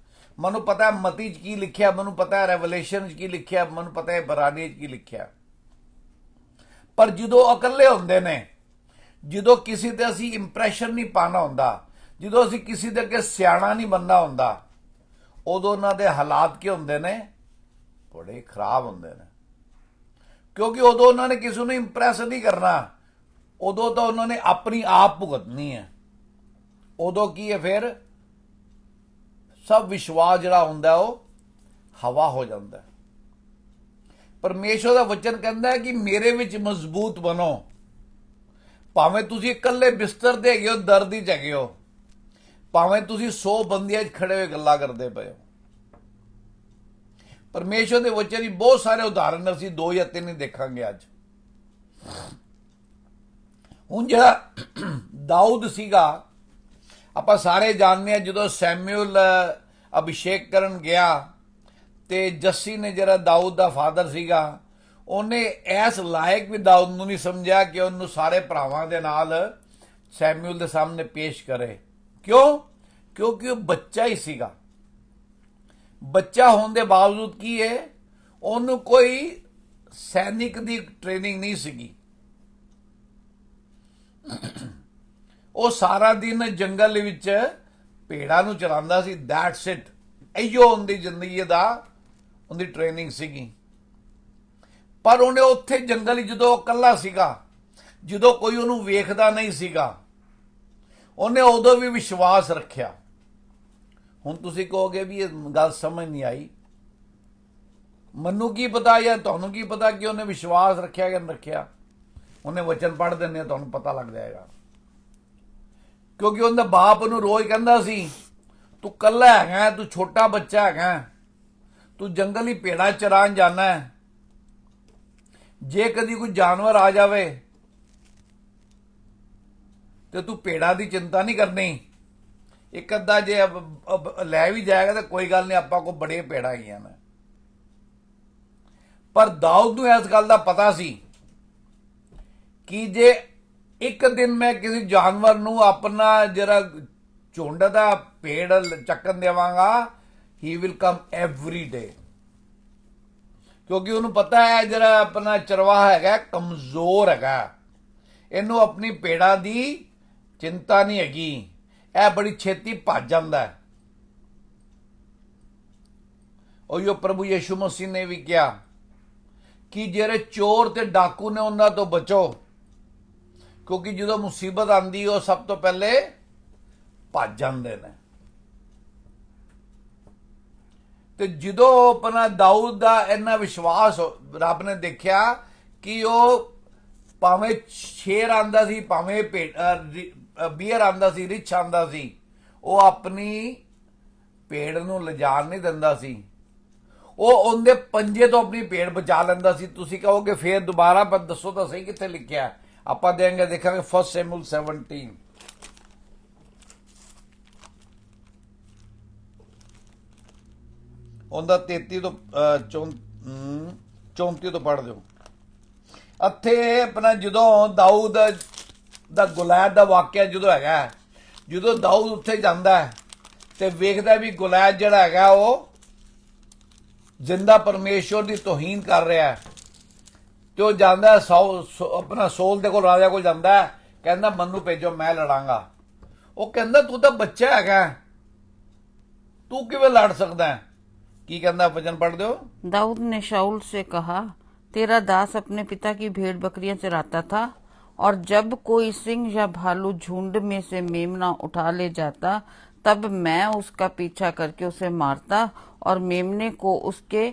ਮੈਨੂੰ ਪਤਾ ਮਤੀ 'ਚ ਕੀ ਲਿਖਿਆ, ਮੈਨੂੰ ਪਤਾ ਰੈਵਲੇਸ਼ਨ 'ਚ ਕੀ ਲਿਖਿਆ, ਮੈਨੂੰ ਪਤਾ ਬਰਾਨੀ 'ਚ ਕੀ ਲਿਖਿਆ। ਪਰ ਜਦੋਂ ਇਕੱਲੇ ਹੁੰਦੇ ਨੇ, ਜਦੋਂ ਕਿਸੇ ਤੇ ਅਸੀਂ ਇੰਪ੍ਰੈਸ਼ਨ ਨਹੀਂ ਪਾਣਾ ਹੁੰਦਾ, ਜਦੋਂ ਅਸੀਂ ਕਿਸੇ ਦੇ ਅੱਗੇ ਸਿਆਣਾ ਨਹੀਂ ਬਣਨਾ ਹੁੰਦਾ, ਉਦੋਂ ਉਹਨਾਂ ਦੇ ਹਾਲਾਤ ਕੀ ਹੁੰਦੇ ਨੇ? ਬੜੇ ਖਰਾਬ ਹੁੰਦੇ ਨੇ। ਕਿਉਂਕਿ ਉਦੋਂ ਉਹਨਾਂ ਨੇ ਕਿਸੇ ਨੂੰ ਇੰਪ੍ਰੈਸ ਨਹੀਂ ਕਰਨਾ, ਉਦੋਂ ਤਾਂ ਉਹਨਾਂ ਨੇ ਆਪਣੀ ਆਪ ਭੁਗਤਣੀ ਹੈ। ਉਦੋਂ ਕੀ ਹੈ ਫਿਰ? ਸਭ ਵਿਸ਼ਵਾਸ ਜਿਹੜਾ ਹੁੰਦਾ ਉਹ ਹਵਾ ਹੋ ਜਾਂਦਾ। ਪਰਮੇਸ਼ਰ ਦਾ ਵਚਨ ਕਹਿੰਦਾ ਹੈ ਕਿ ਮੇਰੇ ਵਿੱਚ ਮਜ਼ਬੂਤ ਬਣੋ। ਭਾਵੇਂ ਤੁਸੀਂ ਇਕੱਲੇ ਬਿਸਤਰ ਤੇ ਹੈਗੇ ਹੋ, ਦਰਦ ਹੀ ਹੈਗੇ ਹੋ, ਭਾਵੇਂ ਤੁਸੀਂ 100 ਬੰਦਿਆਂ 'ਚ ਖੜੇ ਹੋਏ ਗੱਲਾਂ ਕਰਦੇ ਪਏ ਹੋ। ਪਰਮੇਸ਼ਰ ਦੇ ਵਚਨ ਦੀ ਬਹੁਤ ਸਾਰੇ ਉਦਾਹਰਨ ਅਸੀਂ 2 ਜਾਂ 3 ਹੀ ਦੇਖਾਂਗੇ ਅੱਜ। ਹੁਣ ਜਿਹੜਾ ਦਾਊਦ ਸੀਗਾ, ਆਪਾਂ ਸਾਰੇ ਜਾਣਦੇ ਹਾਂ, ਜਦੋਂ ਸੈਮੂਅਲ ਅਭਿਸ਼ੇਕ ਕਰਨ ਗਿਆ ਤੇ ਜੱਸੀ ਨੇ ਜਿਹੜਾ ਦਾਊਦ ਦਾ ਫਾਦਰ ਸੀਗਾ, ਉਹਨੇ ਐਸ ਲਾਇਕ ਵੀ ਦਾਊਦ ਨੂੰ ਨਹੀਂ ਸਮਝਿਆ ਕਿ ਉਹਨੂੰ ਸਾਰੇ ਭਰਾਵਾਂ ਦੇ ਨਾਲ ਸੈਮੂਅਲ ਦੇ ਸਾਹਮਣੇ ਪੇਸ਼ ਕਰੇ। ਕਿਉਂ? ਕਿਉਂਕਿ ਉਹ ਬੱਚਾ ਹੀ ਸੀਗਾ। ਬੱਚਾ ਹੋਣ ਦੇ ਬਾਵਜੂਦ ਕੀ ਹੈ, ਉਹਨੂੰ ਕੋਈ ਸੈਨਿਕ ਦੀ ਟ੍ਰੇਨਿੰਗ ਨਹੀਂ ਸੀਗੀ। ਉਹ ਸਾਰਾ ਦਿਨ ਜੰਗਲ ਵਿੱਚ ਭੇੜਾਂ ਨੂੰ ਚਰਾਉਂਦਾ ਸੀ। That's it. ਇਹੋ ਉਹਦੀ ਜ਼ਿੰਦਗੀ ਦਾ ਉਹਦੀ ਟ੍ਰੇਨਿੰਗ ਸੀਗੀ। ਪਰ ਉਹਨੇ ਉੱਥੇ ਜੰਗਲ ਵਿੱਚ ਜਦੋਂ ਇਕੱਲਾ ਸੀਗਾ, ਜਦੋਂ ਕੋਈ ਉਹਨੂੰ ਵੇਖਦਾ ਨਹੀਂ ਸੀਗਾ, ਉਹਨੇ ਉਦੋਂ ਵੀ ਵਿਸ਼ਵਾਸ ਰੱਖਿਆ। ਹੁਣ ਤੁਸੀਂ ਕਹੋਗੇ ਵੀ ਇਹ ਗੱਲ ਸਮਝ ਨਹੀਂ ਆਈ। ਮੈਨੂੰ ਕੀ ਪਤਾ ਜਾਂ ਤੁਹਾਨੂੰ ਕੀ ਪਤਾ ਕਿ ਉਹਨੇ ਵਿਸ਼ਵਾਸ ਰੱਖਿਆ ਕਿ ਨਹੀਂ ਰੱਖਿਆ? ਉਹਨੇ ਵਚਨ ਪੜ੍ਹ ਦਿੰਦੇ ਆ, ਤੁਹਾਨੂੰ ਪਤਾ ਲੱਗ ਜਾਏਗਾ। ਕਿਉਂਕਿ ਉਹਦਾ ਬਾਪ ਉਹਨੂੰ ਰੋਜ਼ ਕਹਿੰਦਾ ਸੀ, ਤੂੰ ਕੱਲਾ ਹੈਗਾ, ਤੂੰ ਛੋਟਾ ਬੱਚਾ ਹੈਗਾ, ਤੂੰ ਜੰਗਲ ਹੀ ਭੇੜਾਂ ਚਰਾਉਣ ਜਾਣਾ ਹੈ। ਜੇ ਕਦੀ ਕੋਈ ਜਾਨਵਰ ਆ ਜਾਵੇ ਤੇ ਤੂੰ ਭੇੜਾਂ ਦੀ ਚਿੰਤਾ ਨਹੀਂ ਕਰਨੀ। ਇੱਕ ਅੱਧਾ ਜੇ ਲੈ ਵੀ ਜਾਏਗਾ ਤਾਂ ਕੋਈ ਗੱਲ ਨਹੀਂ, ਆਪਾਂ ਕੋਲ ਬੜੇ ਭੇੜਾਂ ਆਈਆਂ ਨੇ। ਪਰ ਦਾਊਦ ਨੂੰ ਇਸ ਗੱਲ ਦਾ ਪਤਾ ਸੀ ਕਿ ਜੇ ਇੱਕ ਦਿਨ ਮੈਂ ਕਿਸੇ ਜਾਨਵਰ ਨੂੰ ਆਪਣਾ ਜਿਹੜਾ ਝੁੰਡ ਦਾ ਭੇੜ ਚੱਕਣ ਦੇਵਾਂਗਾ, he will come every day. ਕਿਉਂਕਿ ਉਹਨੂੰ ਪਤਾ ਹੈ ਜਿਹੜਾ ਆਪਣਾ ਚਰਵਾਹਾ ਹੈਗਾ ਕਮਜ਼ੋਰ ਹੈਗਾ, ਇਹਨੂੰ ਆਪਣੀ ਭੇੜਾਂ ਦੀ ਚਿੰਤਾ ਨਹੀਂ ਹੈਗੀ, ਇਹ ਬੜੀ ਛੇਤੀ ਭੱਜ ਜਾਂਦਾ ਹੈ। ਉਹੀ ਪ੍ਰਭੂ ਯਿਸੂ ਮਸੀਹ ਨੇ ਵੀ ਕਿਹਾ ਕਿ ਜਿਹੜੇ ਚੋਰ ਤੇ ਡਾਕੂ ਨੇ ਉਹਨਾਂ ਤੋਂ ਬਚੋ, ਕਿਉਂਕਿ ਜਦੋਂ ਮੁਸੀਬਤ ਆਉਂਦੀ ਉਹ ਸਭ ਤੋਂ ਪਹਿਲੇ ਭੱਜ ਜਾਂਦੇ ਨੇ। ਤੇ ਜਦੋਂ ਆਪਣਾ ਦਾਊਦ ਦਾ ਇੰਨਾ ਵਿਸ਼ਵਾਸ ਰੱਬ ਨੇ ਦੇਖਿਆ ਕਿ ਉਹ ਭਾਵੇਂ ਸ਼ੇਰ ਆਂਦਾ ਸੀ, ਭਾਵੇਂ ਬੀਅਰ ਆਂਦਾ ਸੀ, ਰਿਛ ਆਂਦਾ ਸੀ, ਉਹ ਆਪਣੀ ਭੇਡ ਨੂੰ ਲਿਜਾਣ ਨਹੀਂ ਦਿੰਦਾ ਸੀ। ਉਹ ਉਹਦੇ ਪੰਜੇ ਤੋਂ ਆਪਣੀ ਭੇਡ ਬਚਾ ਲੈਂਦਾ ਸੀ। ਤੁਸੀਂ ਕਹੋਗੇ ਫੇਰ ਦੁਬਾਰਾ, ਪਰ ਦੱਸੋ ਤਾਂ ਸਹੀ ਕਿੱਥੇ ਲਿਖਿਆ? ਆਪਾਂ ਦੇਖਾਂਗੇ 1 ਸੈਮੂਅਲ 17 ਉਹਦਾ 33 ਤੋਂ 34 ਤੋਂ ਪੜ੍ਹ ਦਿਓ। ਇੱਥੇ ਆਪਣਾ ਜਦੋਂ ਦਾਊਦ ਦਾ ਗੁਲੈਦ ਦਾ ਵਾਕਿਆ ਜਦੋਂ ਹੈਗਾ, ਜਦੋਂ ਦਾਊਦ ਉੱਥੇ ਜਾਂਦਾ ਤੇ ਵੇਖਦਾ ਵੀ ਗੁਲੈਦ ਜਿਹੜਾ ਹੈਗਾ ਉਹ ਜ਼ਿੰਦਾ ਪਰਮੇਸ਼ਵਰ ਦੀ ਤੋਹੀਨ ਕਰ ਰਿਹਾ, ਤੇ ਉਹ ਜਾਂਦਾ ਆਪਣਾ ਸੌਲ ਦੇ ਕੋਲ, ਰਾਜਾ ਕੋਲ ਜਾਂਦਾ, ਕਹਿੰਦਾ ਮੈਨੂੰ ਭੇਜੋ, ਮੈਂ ਲੜਾਂਗਾ। ਉਹ ਕਹਿੰਦਾ ਤੂੰ ਤਾਂ ਬੱਚਾ ਹੈਗਾ, ਤੂੰ ਕਿਵੇਂ ਲੜ ਸਕਦਾ ਹੈ? ਕੀ ਕਹਿੰਦਾ ਵਚਨ पढ़ दो। दाऊद ने शाऊल से कहा, तेरा दास अपने पिता की भेड़ बकरियां चराता था, और जब कोई सिंह या भालू झुंड में से मेमना उठा ले जाता, तब मैं उसका पीछा करके उसे मारता और मेमने को उसके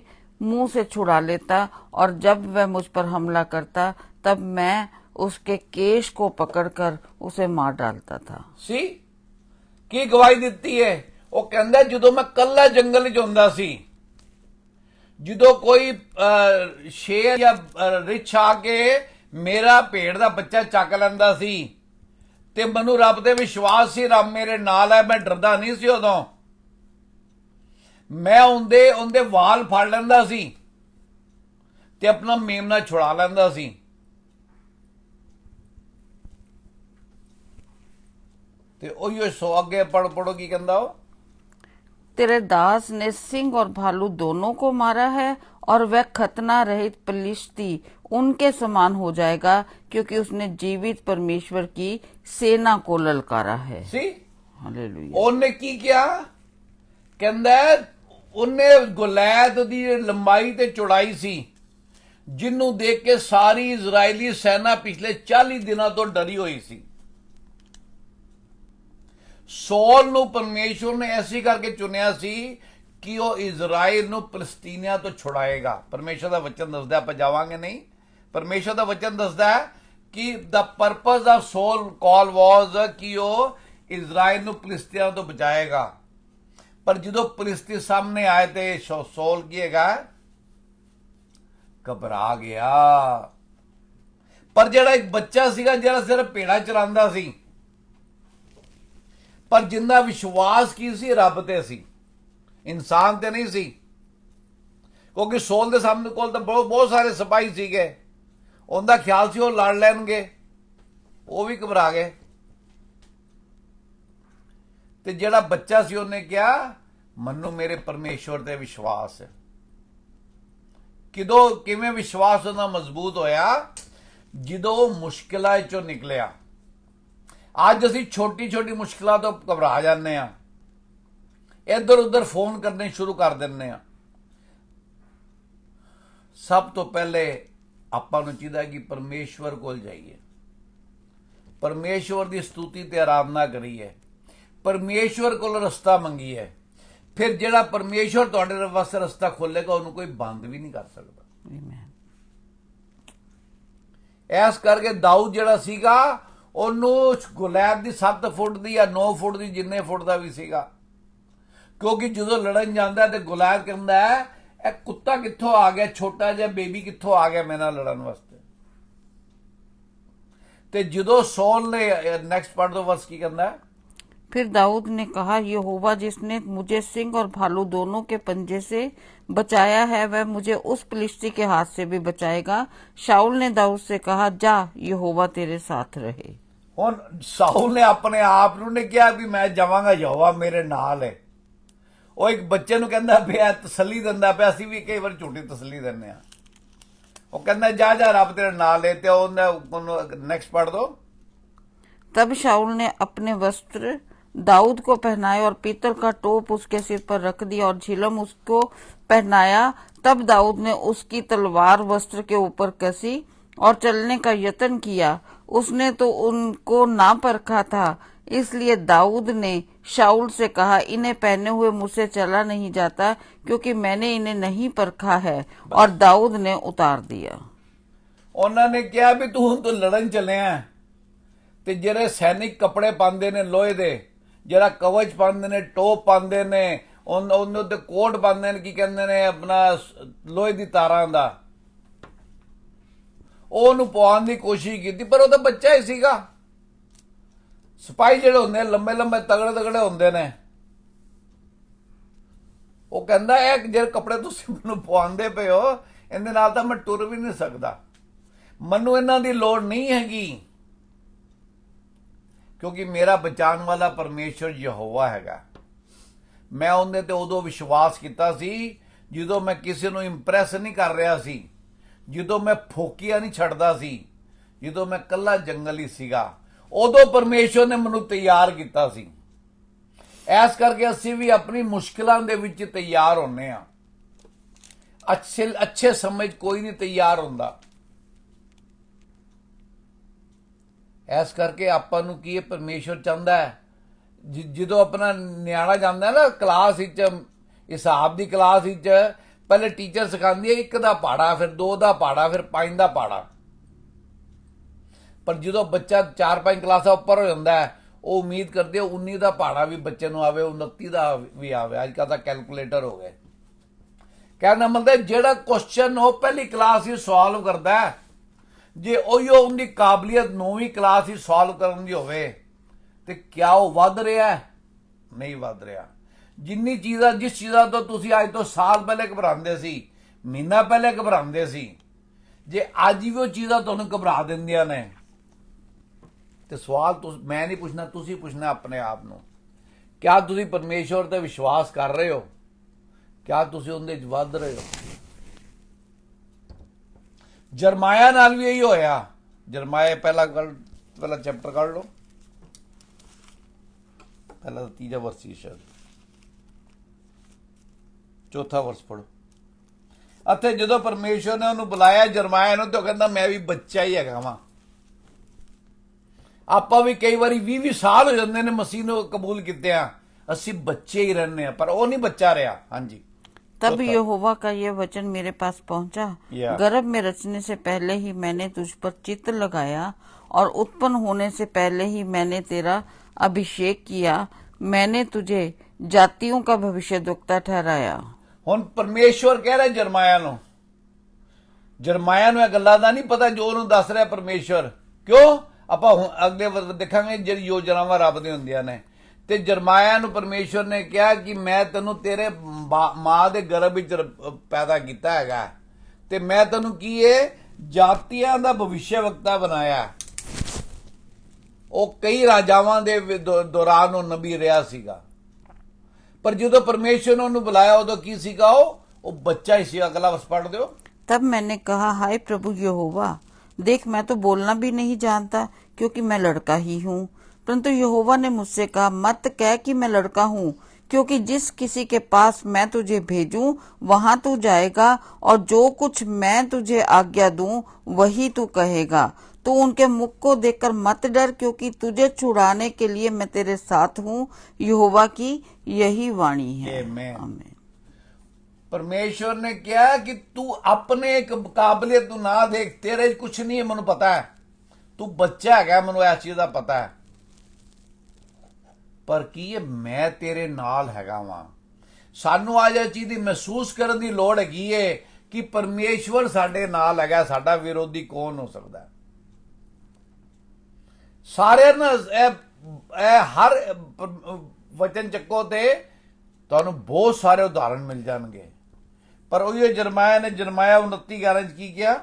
मुंह से छुड़ा लेता, और जब वह मुझ पर हमला करता तब मैं उसके केश को पकड़कर उसे मार डालता था। सी ਕੀ ਗਵਾਹੀ ਦਿੱਤੀ ਹੈ? ਉਹ ਕਹਿੰਦਾ ਜਦੋਂ ਮੈਂ ਕੱਲਾ ਜੰਗਲ 'ਚ ਹੁੰਦਾ ਸੀ, ਜਦੋਂ ਕੋਈ ਸ਼ੇਰ ਜਾਂ ਰਿਛ ਆ ਕੇ ਮੇਰਾ ਭੇਡ ਦਾ ਬੱਚਾ ਚੱਕ ਲੈਂਦਾ ਸੀ ਤੇ ਮੈਨੂੰ ਰੱਬ ਤੇ ਵਿਸ਼ਵਾਸ ਸੀ, ਰੱਬ ਮੇਰੇ ਨਾਲ ਹੈ, ਮੈਂ ਡਰਦਾ ਨਹੀਂ ਸੀ। ਉਦੋਂ ਮੈਂ ਉਹਦੇ ਵਾਲ ਫੜ ਲੈਂਦਾ ਸੀ ਤੇ ਆਪਣਾ ਮੇਮਣਾ ਛੁਡਾ ਲੈਂਦਾ ਸੀ। ਤੇ ਉਹੀ ਸੋ ਅੱਗੇ ਪੜੋ ਕੀ ਕਹਿੰਦਾ ਉਹ, तेरे दास ने सिंह और भालू दोनों को मारा है और वह खतना रहित पलिश्ती उनके समान हो जाएगा, क्योंकि उसने जीवित परमेश्वर की सेना को ललकारा है। ਸੀ हालेलुया। ਉਹਨੇ ਕੀ ਕਿਹਾ? ਕਹਿੰਦਾ ਉਹਨੇ ਗੁਲੈਦ ਦੀ ਲੰਬਾਈ ਤੇ ਚੌੜਾਈ ਸੀ, ਜਿਹਨੂੰ ਦੇਖ ਕੇ ਸਾਰੀ ਇਜ਼ਰਾਈਲੀ ਸੈਨਾ ਪਿਛਲੇ 40 ਦਿਨਾਂ ਤੋਂ ਡਰੀ ਹੋਈ ਸੀ। ਸੌਲ ਨੂੰ ਪਰਮੇਸ਼ਵਰ ਨੇ ਐਸੀ ਕਰਕੇ ਚੁਣਿਆ ਸੀ ਕਿ ਉਹ ਇਜ਼ਰਾਈਲ ਨੂੰ ਫਲਸਤੀਨੀਆਂ ਤੋਂ ਛੁਡਾਏਗਾ। ਪਰਮੇਸ਼ਵਰ ਦਾ ਵਚਨ ਦੱਸਦਾ, ਆਪਾਂ ਜਾਵਾਂਗੇ ਨਹੀਂ, ਪਰਮੇਸ਼ਵਰ ਦਾ ਵਚਨ ਦੱਸਦਾ ਕਿ ਦਾ ਪਰਪਸ ਆਫ ਸੌਲ ਕਾਲ ਵਾਸ ਕਿ ਉਹ ਇਜ਼ਰਾਈਲ ਨੂੰ ਫਲਸਤੀਨੀਆਂ ਤੋਂ ਬਚਾਏਗਾ। ਪਰ ਜਦੋਂ ਫਲਿਸਤੀ ਸਾਹਮਣੇ ਆਏ ਤੇ ਸੌਲ ਕੀ ਹੈਗਾ, ਘਬਰਾ ਗਿਆ। ਪਰ ਜਿਹੜਾ ਇੱਕ ਬੱਚਾ ਸੀਗਾ ਜਿਹੜਾ ਸਿਰਫ ਭੇਡਾਂ ਚਰਾਉਂਦਾ ਸੀ, ਪਰ ਜਿੰਨਾ ਵਿਸ਼ਵਾਸ ਕੀ ਸੀ, ਰੱਬ ਤੇ ਸੀ, ਇਨਸਾਨ ਤੇ ਨਹੀਂ ਸੀ। ਕਿਉਂਕਿ ਸੌਲ ਦੇ ਸਾਹਮਣੇ ਕੋਲ ਤਾਂ ਬਹੁਤ ਸਾਰੇ ਸਿਪਾਹੀ ਸੀਗੇ, ਉਹਦਾ ਖਿਆਲ ਸੀ ਉਹ ਲੜ ਲੈਣਗੇ, ਉਹ ਵੀ ਘਬਰਾ ਗਏ। ਤੇ ਜਿਹੜਾ ਬੱਚਾ ਸੀ ਉਹਨੇ ਕਿਹਾ ਮੈਨੂੰ ਮੇਰੇ ਪਰਮੇਸ਼ਵਰ ਤੇ ਵਿਸ਼ਵਾਸ ਹੈ। ਕਿਵੇਂ ਵਿਸ਼ਵਾਸ ਉਹਦਾ ਮਜ਼ਬੂਤ ਹੋਇਆ? ਜਦੋਂ ਉਹ ਮੁਸ਼ਕਿਲਾਂ ਚੋਂ ਨਿਕਲਿਆ। ਅੱਜ ਅਸੀਂ ਛੋਟੀ ਛੋਟੀ ਮੁਸ਼ਕਿਲਾਂ ਤੋਂ ਘਬਰਾ ਜਾਂਦੇ ਆ, ਇੱਧਰ ਉੱਧਰ ਫੋਨ ਕਰਨੇ ਸ਼ੁਰੂ ਕਰ ਦਿੰਦੇ ਆ। ਸਭ ਤੋਂ ਪਹਿਲੇ ਆਪਾਂ ਨੂੰ ਚਾਹੀਦਾ ਕਿ ਪਰਮੇਸ਼ਵਰ ਕੋਲ ਜਾਈਏ, ਪਰਮੇਸ਼ਵਰ ਦੀ ਸਤੁਤੀ ਤੇ ਆਰਾਧਨਾ ਕਰੀਏ, ਪਰਮੇਸ਼ਵਰ ਕੋਲ ਰਸਤਾ ਮੰਗੀਏ। ਫਿਰ ਜਿਹੜਾ ਪਰਮੇਸ਼ਵਰ ਤੁਹਾਡੇ ਵਾਸਤੇ ਰਸਤਾ ਖੋਲੇਗਾ ਉਹਨੂੰ ਕੋਈ ਬੰਦ ਵੀ ਨਹੀਂ ਕਰ ਸਕਦਾ। ਆਮੀਨ। ਐਸ ਕਰਕੇ ਦਾਊਦ ਜਿਹੜਾ ਸੀਗਾ ਉਹਨੂੰ ਗੁਲੈਦ ਦੀ 7 ਫੁੱਟ ਦੀ ਜਾਂ 9 ਫੁੱਟ ਦੀ ਜਿੰਨੇ ਫੁੱਟ ਦਾ ਵੀ ਸੀਗਾ, ਕਿਉਂਕਿ ਜਦੋਂ ਲੜਨ ਜਾਂਦਾ ਤੇ ਗੁਲੈਦ ਕਹਿੰਦਾ ਇਹ ਕੁੱਤਾ ਕਿੱਥੋਂ ਆ ਗਿਆ, ਛੋਟਾ ਜਿਹਾ ਬੇਬੀ ਕਿੱਥੋਂ ਆ ਗਿਆ ਮੇਰੇ ਨਾਲ ਲੜਨ ਵਾਸਤੇ। ਤੇ ਜਦੋਂ ਸੌਲ ਨੇ ਨੈਕਸਟ ਪਾਰਟ ਦਾ ਵਰਸ ਕੀ ਕਹਿੰਦਾ, फिर दाऊद ने कहा, यहोवा जिसने मुझे सिंह और भालू दोनों के पंजे से बचाया है वह मुझे उस फिलिस्ती के हाथ से भी बचाएगा। शाऊल ने दाऊद से कहा, जा यहोवा तेरे साथ रहे। ਹੁਣ ਸਾਊਲ ਨੇ ਆਪਣੇ ਆਪ ਨੂੰ ਨੇ ਕਿਹਾ ਵੀ ਮੈਂ ਜਾਵਾਂਗਾ, ਯਹੋਵਾ ਮੇਰੇ ਨਾਲ ਹੈ। ਉਹ ਇੱਕ ਬੱਚੇ ਨੂੰ ਕਹਿੰਦਾ ਪਿਆ, ਤਸੱਲੀ ਦਿੰਦਾ ਪਿਆ। ਅਸੀਂ ਵੀ ਕਈ ਵਾਰ ਝੂਠੀ ਤਸੱਲੀ ਦਿੰਦੇ ਆ। ਉਹ ਕਹਿੰਦਾ ਜਾ ਜਾ ਰੱਬ ਤੇਰੇ ਨਾਲ ਹੈ। ਤੇ ਉਹਨੂੰ ਨੈਕਸਟ ਪੜ੍ਹ ਦੋ। तब शाऊल ने अपने वस्त्र दाऊद को पहनाए और पीतल का टोप उसके सिर पर रख दिया और झिलम उसको पहनाया। तब दाऊद ने उसकी तलवार वस्त्र के ऊपर कसी और चलने का यत्न किया। उसने तो उनको ना परखा था, इसलिए दाऊद ने शाऊल से कहा, इन्हें पहने हुए मुझसे चला नहीं जाता, क्योंकि मैंने इन्हें नहीं परखा है। और दाऊद ने उतार दिया। ਉਹਨਾਂ ਨੇ ਕਿਹਾ ਵੀ ਤੂੰ ਹੁਣ ਤੋਂ ਲੜਨ ਚੱਲਿਆ ਤੇ ਜਿਹੜੇ ਸੈਨਿਕ ਕੱਪੜੇ ਪਾਉਂਦੇ ਨੇ ਲੋਹੇ ਦੇ, ਜਿਹੜਾ ਕਵਚ ਪਾਉਂਦੇ ਨੇ, ਟੋਪ ਪਾਉਂਦੇ ਨੇ, ਉਹਨੇ ਉੱਤੇ ਕੋਟ ਪਾਉਂਦੇ ਨੇ, ਕੀ ਕਹਿੰਦੇ ਨੇ ਆਪਣਾ ਲੋਹੇ ਦੀ ਤਾਰਾਂ ਦਾ, ਉਹਨੂੰ ਪਵਾਉਣ ਦੀ ਕੋਸ਼ਿਸ਼ ਕੀਤੀ। ਪਰ ਉਹ ਤਾਂ ਬੱਚਾ ਹੀ ਸੀਗਾ। ਸਿਪਾਹੀ ਜਿਹੜੇ ਹੁੰਦੇ ਲੰਬੇ ਲੰਬੇ ਤਗੜੇ ਤਗੜੇ ਹੁੰਦੇ ਨੇ। ਉਹ ਕਹਿੰਦਾ ਇਹ ਜਿਹੜੇ ਕੱਪੜੇ ਤੁਸੀਂ ਮੈਨੂੰ ਪਵਾਉਂਦੇ ਪਏ ਹੋ ਇਹਦੇ ਨਾਲ ਤਾਂ ਮੈਂ ਟੁਰ ਵੀ ਨਹੀਂ ਸਕਦਾ, ਮੈਨੂੰ ਇਹਨਾਂ ਦੀ ਲੋੜ ਨਹੀਂ ਹੈਗੀ, ਕਿਉਂਕਿ ਮੇਰਾ ਬਚਾਉਣ ਵਾਲਾ ਪਰਮੇਸ਼ਵਰ ਯਹੋਵਾ ਹੈਗਾ। ਮੈਂ ਉਹਦੇ ਤੇ ਉਦੋਂ ਵਿਸ਼ਵਾਸ ਕੀਤਾ ਸੀ ਜਦੋਂ ਮੈਂ ਕਿਸੇ ਨੂੰ ਇੰਪ੍ਰੈਸ ਨਹੀਂ ਕਰ ਰਿਹਾ ਸੀ, ਜਦੋਂ ਮੈਂ ਫੋਕੀਆਂ ਨਹੀਂ ਛੱਡਦਾ ਸੀ, ਜਦੋਂ ਮੈਂ ਕੱਲਾ ਜੰਗਲ ਹੀ ਸੀਗਾ। ਉਦੋਂ ਪਰਮੇਸ਼ਵਰ ਨੇ ਮੈਨੂੰ ਤਿਆਰ ਕੀਤਾ ਸੀ। ਐਸ ਕਰਕੇ ਅਸੀਂ ਵੀ ਆਪਣੀ ਮੁਸ਼ਕਿਲਾਂ ਦੇ ਵਿੱਚ ਤਿਆਰ ਹੁੰਨੇ ਆ। ਅੱਛੇ ਸਮੇਂ ਕੋਈ ਨਹੀਂ ਤਿਆਰ ਹੁੰਦਾ। ਐਸ ਕਰਕੇ ਆਪਾਂ ਨੂੰ ਕੀ ਪਰਮੇਸ਼ਵਰ ਚਾਹੁੰਦਾ ਹੈ, ਜਦੋਂ ਆਪਣਾ ਨਿਆਣਾ ਜਾਂਦਾ ਨਾ ਕਲਾਸ ਵਿੱਚ, ਹਿਸਾਬ ਦੀ ਕਲਾਸ ਵਿੱਚ, ਪਹਿਲੇ ਟੀਚਰ ਸਿਖਾਉਂਦੀ ਹੈ 1 ਦਾ ਪਹਾੜਾ, ਫਿਰ 2 ਦਾ ਪਹਾੜਾ, ਫਿਰ 5 ਦਾ ਪਹਾੜਾ। ਪਰ ਜਦੋਂ ਬੱਚਾ 4-5 ਕਲਾਸਾਂ ਉੱਪਰ ਹੋ ਜਾਂਦਾ ਹੈ, ਉਹ ਉਮੀਦ ਕਰਦੇ ਹੋ 19 ਦਾ ਪਹਾੜਾ ਵੀ ਬੱਚੇ ਨੂੰ ਆਵੇ, 29 ਦਾ ਵੀ ਆਵੇ। ਅੱਜ ਕੱਲ੍ਹ ਤਾਂ ਕੈਲਕੂਲੇਟਰ ਹੋ ਗਏ। ਕਹਿਣਾ ਮਤਲਬ ਜਿਹੜਾ ਕੁਐਸਚਨ ਉਹ ਪਹਿਲੀ ਕਲਾਸ ਹੀ ਸੋਲਵ ਕਰਦਾ ਹੈ, ਜੇ ਉਹੀਓ ਉਹਦੀ ਕਾਬਲੀਅਤ 9ਵੀਂ ਕਲਾਸ ਹੀ ਸੋਲਵ ਕਰਨ ਦੀ ਹੋਵੇ ਤੇ ਕਿਆ ਉਹ ਵੱਧ ਰਿਹਾ ਹੈ? ਨਹੀਂ ਵੱਧ ਰਿਹਾ। ਜਿੰਨੀ ਚੀਜ਼ਾਂ ਜਿਸ ਚੀਜ਼ਾਂ ਤੋਂ ਤੁਸੀਂ ਅੱਜ ਤੋਂ ਸਾਲ ਪਹਿਲੇ ਘਬਰਾਉਂਦੇ ਸੀ, ਮਹੀਨਾ ਪਹਿਲੇ ਘਬਰਾਉਂਦੇ ਸੀ, ਜੇ ਅੱਜ ਵੀ ਉਹ ਚੀਜ਼ਾਂ ਤੁਹਾਨੂੰ ਘਬਰਾ ਦਿੰਦੀਆਂ ਨੇ ਤੇ ਸਵਾਲ ਮੈਂ ਨਹੀਂ ਪੁੱਛਣਾ, ਤੁਸੀਂ ਪੁੱਛਣਾ ਆਪਣੇ ਆਪ ਨੂੰ, ਕਿਆ ਤੁਸੀਂ ਪਰਮੇਸ਼ਵਰ ਤੇ ਵਿਸ਼ਵਾਸ ਕਰ ਰਹੇ ਹੋ? ਕਿਆ ਤੁਸੀਂ ਉਹਦੇ 'ਚ ਵੱਧ ਰਹੇ ਹੋ? ਜਰਮਾਇਆ ਨਾਲ ਵੀ ਇਹੀ ਹੋਇਆ। ਜਰਮਾਇਆ ਪਹਿਲਾ ਚੈਪਟਰ ਕਰ ਲਓ, ਪਹਿਲਾ 3 ਵਰਸ ਸੀ ਸ਼ਾਇਦ, 4 ਵਰਸ ਪੜੋ। ਅਤੇ ਜਦੋਂ ਪਰਮੇਸ਼ਵਰ ਨੇ ਉਹਨੂੰ ਬੁਲਾਇਆ ਜਰਮਾਇਆ ਨੂੰ, ਤੇ ਉਹ ਕਹਿੰਦਾ ਮੈਂ ਵੀ ਬੱਚਾ ਹੀ ਹੈਗਾ ਵਾਂ। ਆਪਾਂ ਵੀ ਕਈ ਵਾਰੀ 20 ਸਾਲ ਹੋ ਜਾਂਦੇ ਨੇ ਮਸੀਹ ਨੂੰ ਕਬੂਲ ਕੀਤਿਆਂ, ਅਸੀਂ ਬੱਚੇ ਹੀ रहने हैं, पर वो नहीं बच्चा रहा। हाँ जी। तब यहोवा का यह वचन मेरे पास पहुंचा, गर्भ में रचने से पहले ही मैंने तुझ पर चित्त लगाया और उत्पन्न होने से पहले ही मैंने तेरा अभिषेक किया, मैंने तुझे जातियों का भविष्यद्वक्ता ठहराया। ਹੁਣ ਪਰਮੇਸ਼ਵਰ ਕਹਿ ਰਿਹਾ ਜਰਮਾਇਆ ਨੂੰ ਇਹ ਗੱਲਾਂ ਦਾ ਨਹੀਂ ਪਤਾ ਜੋ ਉਹਨੂੰ ਦੱਸ ਰਿਹਾ ਪਰਮੇਸ਼ਵਰ। ਕਿਉਂ? ਆਪਾਂ ਹੁਣ ਅਗਲੇ ਦੇਖਾਂਗੇ ਜਿਹੜੀ ਯੋਜਨਾਵਾਂ ਰੱਬ ਦੀਆਂ ਹੁੰਦੀਆਂ ਨੇ। ਤੇ ਜਰਮਾਇਆ ਨੂੰ ਪਰਮੇਸ਼ਵਰ ਨੇ ਕਿਹਾ ਕਿ ਮੈਂ ਤੈਨੂੰ ਤੇਰੇ ਮਾਂ ਦੇ ਗਰਭ ਵਿੱਚ ਪੈਦਾ ਕੀਤਾ ਹੈਗਾ ਤੇ ਮੈਂ ਤੈਨੂੰ ਕੀ ਜਾਤੀਆਂ ਦਾ ਭਵਿੱਖਵਕਤਾ ਬਣਾਇਆ। ਉਹ ਕਈ ਰਾਜਾਵਾਂ ਦੇ ਦੌਰਾਨ ਉਹ ਨਬੀ ਰਿਹਾ ਸੀਗਾ, पर जो परमेश्वर ने उन्हें बुलाया उदो की सीगा वो बच्चा ही सीगा। अगला बस पढ़ दो। तब मैंने कहा, हाय प्रभु यहोवा, देख मैं तो बोलना भी नहीं जानता क्योंकि मैं लड़का ही हूँ। परंतु यहोवा ने मुझसे कहा, मत कह कि मैं लड़का हूँ, क्योंकि जिस किसी के पास मैं तुझे भेजूं वहां तू जाएगा और जो कुछ मैं तुझे आज्ञा दूं वही तू कहेगा। तू उनके मुख को देखकर मत डर, क्योंकि तुझे छुड़ाने के लिए मैं तेरे साथ हूँ। यहोवा की यही वाणी है। आमीन। परमेश्वर ने क्या कि तू अपने काबिलियत तू ना देख, तेरे कुछ नहीं है, मैनू पता है तू बच्चा है, मैनू इस चीज का पता है, पर की मैं तेरे नाल हैगा वां। सानू आज इस चीज की महसूस करने की लोड़ हैगी है कि परमेश्वर साडे नाल हैगा, साडा विरोधी कौन हो सकता है। सारे हर वचन चक्को ते तुहानू बहुत सारे उदाहरण मिल जाएंगे, पर उही जरमाया ने जरमाया 29:11 की किया।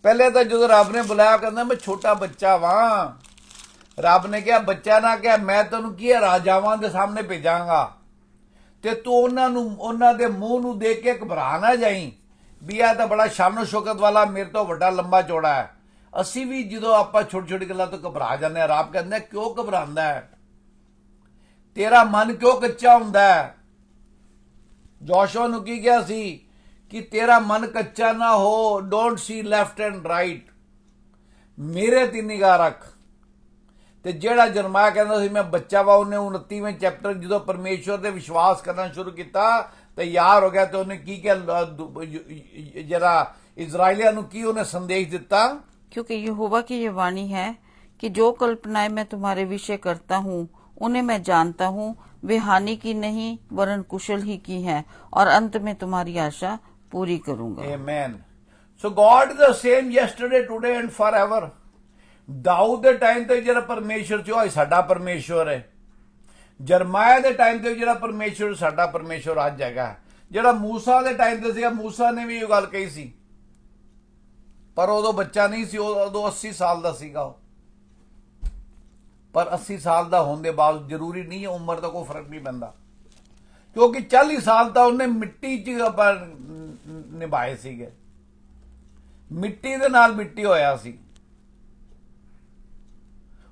पहले तो जो रब ने बुलाया कहना मैं छोटा बच्चा वां। रब ने कहा बच्चा ना कहा, मैं तेनू की राजावां दे सामने भेजांगा ते तू उन्हां दे मुंह नू देख के घबरा ना जाई भी आ तां बड़ा शानो शौकत वाला मेरे तो बड़ा लंबा चौड़ा है। असी भी जो आप छोटी छोटी गल्लां तो घबरा जाने। रब कहंदा क्यों घबरांदा है, तेरा मन क्यों कच्चा हुंदा है। जोशुआ नूं की कहा सी कि तेरा मन कच्चा ना हो, don't see left and right, मेरे ते निगाह रख। ते जेड़ा जरमाया कहंदा सी मैं बच्चा वा, उन्हें 29वें चैप्टर जो परमेश्वर ते विश्वास करना शुरू किया तैयार हो गया, तो उन्हें की क्या जरा इजराइलियां नूं की उन्हें संदेश दिता, क्योंकि यहोवा की ये वाणी है कि जो कल्पनाएं मैं तुम्हारे विषय करता हूँ उन्हें मैं जानता हूँ, वे हानि की नहीं वरन कुशल ही की हैं, और अंत में तुम्हारी आशा पूरी करूंगा। आमीन। So God is the same yesterday today and forever. Daud दे टाइम ते जेड़ा परमेश्वर सी ओह साडा परमेश्वर है। जरमाया दे टाइम ते जेड़ा परमेश्वर साडा परमेश्वर अज हैगा। जेड़ा मूसा दे टाइम ते सीगा, मूसा ने भी ये गल कही सी, पर उदों बच्चा नहीं सी, उदों 80 साल का सीगा। पर 80 साल का होने के बाद जरूरी नहीं है, उम्र का कोई फर्क नहीं पैंदा, क्योंकि 40 साल तो उन्हें मिट्टी च निभाए सीगे, मिट्टी दे नाल मिट्टी होया सी।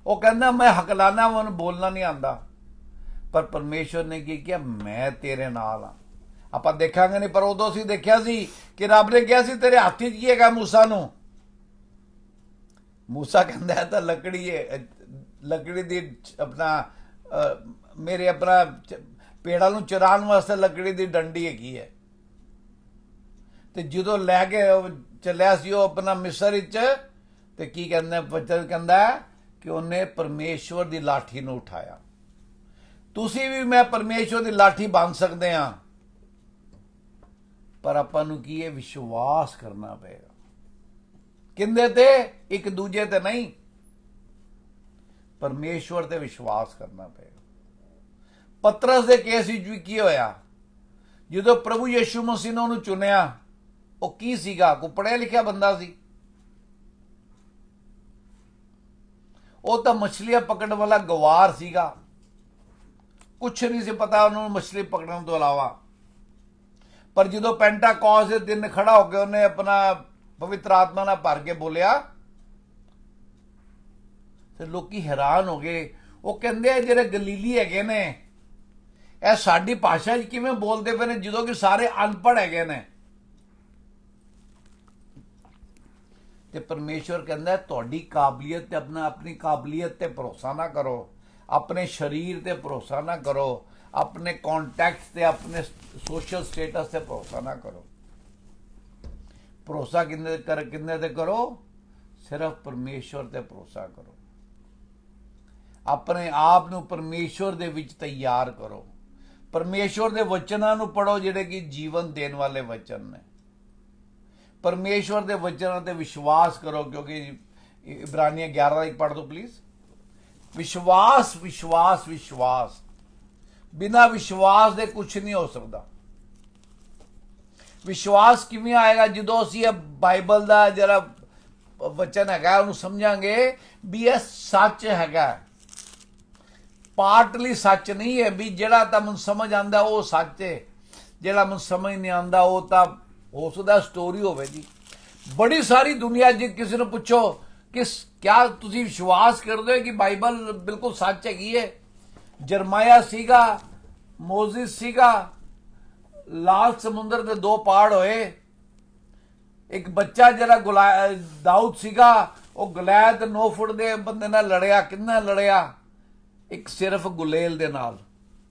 वो कहना मैं हकलाना, मैनू बोलना नहीं आंदा, पर परमेश्वर ने की किया, मैं तेरे नाल हाँ। आप देखांगे नहीं, पर उदों असीं देखिया सी कि रब ने कहा सी तेरे हाथ च की हैगा मूसा नूं। मूसा कहंदा है तो लकड़ी है, लकड़ी दी अपना मेरे अपना पेड़ा नूं चराण वास्ते लकड़ी दी डंडी हैगी है। ते जदों लैके चलिया सी अपना मिस्र विच, ते की कहंदा बच्चा कहंदा ਕਿ ਉਹਨੇ ਪਰਮੇਸ਼ਵਰ ਦੀ ਲਾਠੀ ਨੂੰ ਉਠਾਇਆ। ਤੁਸੀਂ ਵੀ ਮੈਂ ਪਰਮੇਸ਼ਵਰ ਦੀ ਲਾਠੀ ਬਣ ਸਕਦੇ ਹਾਂ, ਪਰ ਆਪਾਂ ਨੂੰ ਕੀ ਹੈ, ਵਿਸ਼ਵਾਸ ਕਰਨਾ ਪਏਗਾ। ਕਿੰਦੇ ਤੇ? ਇੱਕ ਦੂਜੇ ਤੇ ਨਹੀਂ, ਪਰਮੇਸ਼ਵਰ ਤੇ ਵਿਸ਼ਵਾਸ ਕਰਨਾ ਪਏਗਾ। ਪਤਰਸ ਦੇ ਕੇਸ ਵਿੱਚ ਵੀ ਕੀ ਹੋਇਆ? ਜਦੋਂ ਪ੍ਰਭੂ ਯਿਸੂ ਮਸੀਹ ਨੇ ਉਹਨੂੰ ਚੁਣਿਆ, ਉਹ ਕੀ ਸੀਗਾ? ਕੋਈ ਪੜ੍ਹਿਆ ਲਿਖਿਆ ਬੰਦਾ ਸੀ? ਉਹ ਤਾਂ ਮਛਲੀਆਂ ਪਕੜਨ ਵਾਲਾ ਗਵਾਰ ਸੀਗਾ, ਕੁਛ ਨਹੀਂ ਸੀ ਪਤਾ ਉਹਨੂੰ ਮਛਲੀ ਪਕੜਨ ਤੋਂ ਇਲਾਵਾ। ਪਰ ਜਦੋਂ ਪੈਂਟਾਕੌਸ ਦੇ ਦਿਨ ਖੜਾ ਹੋ ਕੇ ਉਹਨੇ ਆਪਣਾ ਪਵਿੱਤਰ ਆਤਮਾ ਨਾਲ ਭਰ ਕੇ ਬੋਲਿਆ ਤੇ ਲੋਕੀ ਹੈਰਾਨ ਹੋ ਗਏ। ਉਹ ਕਹਿੰਦੇ ਆ ਜਿਹੜੇ ਗਲੀਲੀ ਹੈਗੇ ਨੇ, ਇਹ ਸਾਡੀ ਭਾਸ਼ਾ 'ਚ ਕਿਵੇਂ ਬੋਲਦੇ ਪਏ ਨੇ ਜਦੋਂ ਕਿ ਸਾਰੇ ਅਨਪੜ੍ਹ ਹੈਗੇ ਨੇ। ਤੇ ਪਰਮੇਸ਼ਵਰ ਕਹਿੰਦਾ ਤੁਹਾਡੀ ਕਾਬਲੀਅਤ ਤੇ ਆਪਣੀ ਕਾਬਲੀਅਤ ਤੇ ਭਰੋਸਾ ਨਾ ਕਰੋ, ਆਪਣੇ ਸਰੀਰ ਤੇ ਭਰੋਸਾ ਨਾ ਕਰੋ, ਆਪਣੇ ਕੰਟੈਕਟ ਤੇ, ਆਪਣੇ ਸੋਸ਼ਲ ਸਟੇਟਸ ਤੇ ਭਰੋਸਾ ਨਾ ਕਰੋ। ਭਰੋਸਾ ਕਿੰਨੇ ਤੇ ਕਰੋ? ਸਿਰਫ ਪਰਮੇਸ਼ਵਰ ਤੇ ਭਰੋਸਾ ਕਰੋ। ਆਪਣੇ ਆਪ ਨੂੰ ਪਰਮੇਸ਼ਵਰ ਦੇ ਵਿੱਚ ਤਿਆਰ ਕਰੋ। ਪਰਮੇਸ਼ਵਰ ਦੇ ਵਚਨਾਂ ਨੂੰ ਪੜੋ ਜਿਹੜੇ ਕਿ ਜੀਵਨ ਦੇਣ ਵਾਲੇ ਵਚਨ ਨੇ। ਪਰਮੇਸ਼ਵਰ ਦੇ ਵਚਨਾਂ ਤੇ ਵਿਸ਼ਵਾਸ ਕਰੋ, ਕਿਉਂਕਿ ਇਬਰਾਨੀਆਂ 11 ਦਾ ਪੜ੍ਹ ਦਿਓ ਪਲੀਜ਼। ਵਿਸ਼ਵਾਸ ਵਿਸ਼ਵਾਸ ਵਿਸ਼ਵਾਸ, ਬਿਨਾਂ ਵਿਸ਼ਵਾਸ ਦੇ ਕੁਝ ਨਹੀਂ ਹੋ ਸਕਦਾ। ਵਿਸ਼ਵਾਸ ਕਿਵੇਂ ਆਏਗਾ? ਜਦੋਂ ਅਸੀਂ ਇਹ ਬਾਈਬਲ ਦਾ ਜਿਹੜਾ ਵਚਨ ਹੈਗਾ ਉਹਨੂੰ ਸਮਝਾਂਗੇ ਵੀ ਇਹ ਸੱਚ ਹੈਗਾ, ਪਾਰਟਲੀ ਸੱਚ ਨਹੀਂ ਹੈ ਵੀ ਜਿਹੜਾ ਤਾਂ ਮੈਨੂੰ ਸਮਝ ਆਉਂਦਾ ਉਹ ਸੱਚ ਹੈ, ਜਿਹੜਾ ਮੈਨੂੰ ਸਮਝ ਨਹੀਂ ਆਉਂਦਾ ਉਹ ਤਾਂ ਹੋ ਸਕਦਾ ਸਟੋਰੀ ਹੋਵੇ। ਜੀ ਬੜੀ ਸਾਰੀ ਦੁਨੀਆ, ਜੇ ਕਿਸੇ ਨੂੰ ਪੁੱਛੋ ਕਿ ਕਿਆ ਤੁਸੀਂ ਵਿਸ਼ਵਾਸ ਕਰਦੇ ਹੋ ਕਿ ਬਾਈਬਲ ਬਿਲਕੁਲ ਸੱਚ ਹੈਗੀ ਹੈ? ਜਰਮਾਇਆ ਸੀਗਾ, ਮੋਜ਼ਿਸ ਸੀਗਾ, ਲਾਲ ਸਮੁੰਦਰ ਦੇ 2 ਪਹਾੜ ਹੋਏ, ਇੱਕ ਬੱਚਾ ਜਿਹੜਾ ਦਾਊਦ ਸੀਗਾ ਉਹ ਗੋਲਿਆਤ 9 ਫੁੱਟ ਦੇ ਬੰਦੇ ਨਾਲ ਲੜਿਆ। ਕਿੰਨਾ ਲੜਿਆ? ਇੱਕ ਸਿਰਫ ਗੁਲੇਲ ਦੇ ਨਾਲ।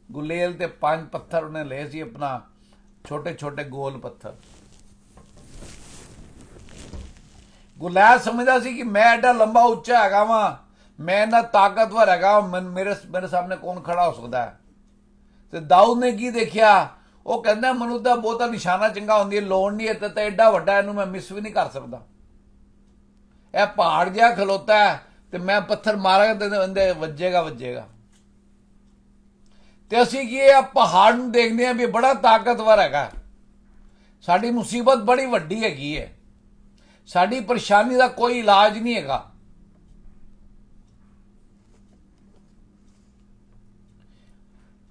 ਗੁਲੇਲ ਤੇ 5 ਪੱਥਰ ਉਹਨੇ ਲਏ ਸੀ, ਆਪਣਾ ਛੋਟੇ ਛੋਟੇ ਗੋਲ ਪੱਥਰ। ਗੁਲੈਦ ਸਮਝਦਾ ਸੀ ਕਿ ਮੈਂ ਐਡਾ ਲੰਬਾ ਉੱਚਾ ਹੈਗਾ ਵਾਂ, ਮੈਂ ਇੰਨਾ ਤਾਕਤਵਰ ਹੈਗਾ, ਮੇਰੇ ਸਾਹਮਣੇ ਕੌਣ ਖੜਾ ਹੋ ਸਕਦਾ ਹੈ? ਤੇ ਦਾਊਦ ਨੇ ਕੀ ਦੇਖਿਆ? ਉਹ ਕਹਿੰਦਾ ਮੈਨੂੰ ਤਾਂ ਬਹੁਤਾ ਨਿਸ਼ਾਨਾ ਚੰਗਾ ਹੁੰਦੀ ਹੈ, ਲੋੜ ਨਹੀਂ ਹੈ, ਤਾਂ ਐਡਾ ਵੱਡਾ ਇਹਨੂੰ ਮੈਂ ਮਿਸ ਵੀ ਨਹੀਂ ਕਰ ਸਕਦਾ। ਇਹ ਪਹਾੜ ਜਿਹਾ ਖਲੋਤਾ ਹੈ ਤੇ ਮੈਂ ਪੱਥਰ ਮਾਰਾਂਗਾ ਤੇ ਇਹਦੇ ਵੱਜੇਗਾ। ਤੇ ਅਸੀਂ ਕੀ ਇਹ ਪਹਾੜ ਨੂੰ ਦੇਖਦੇ ਹਾਂ ਵੀ ਬੜਾ ਤਾਕਤਵਰ ਹੈਗਾ, ਸਾਡੀ ਮੁਸੀਬਤ ਬੜੀ ਵੱਡੀ ਹੈਗੀ ਹੈ, ਸਾਡੀ ਪਰੇਸ਼ਾਨੀ ਦਾ ਕੋਈ ਇਲਾਜ ਨਹੀਂ ਹੈਗਾ।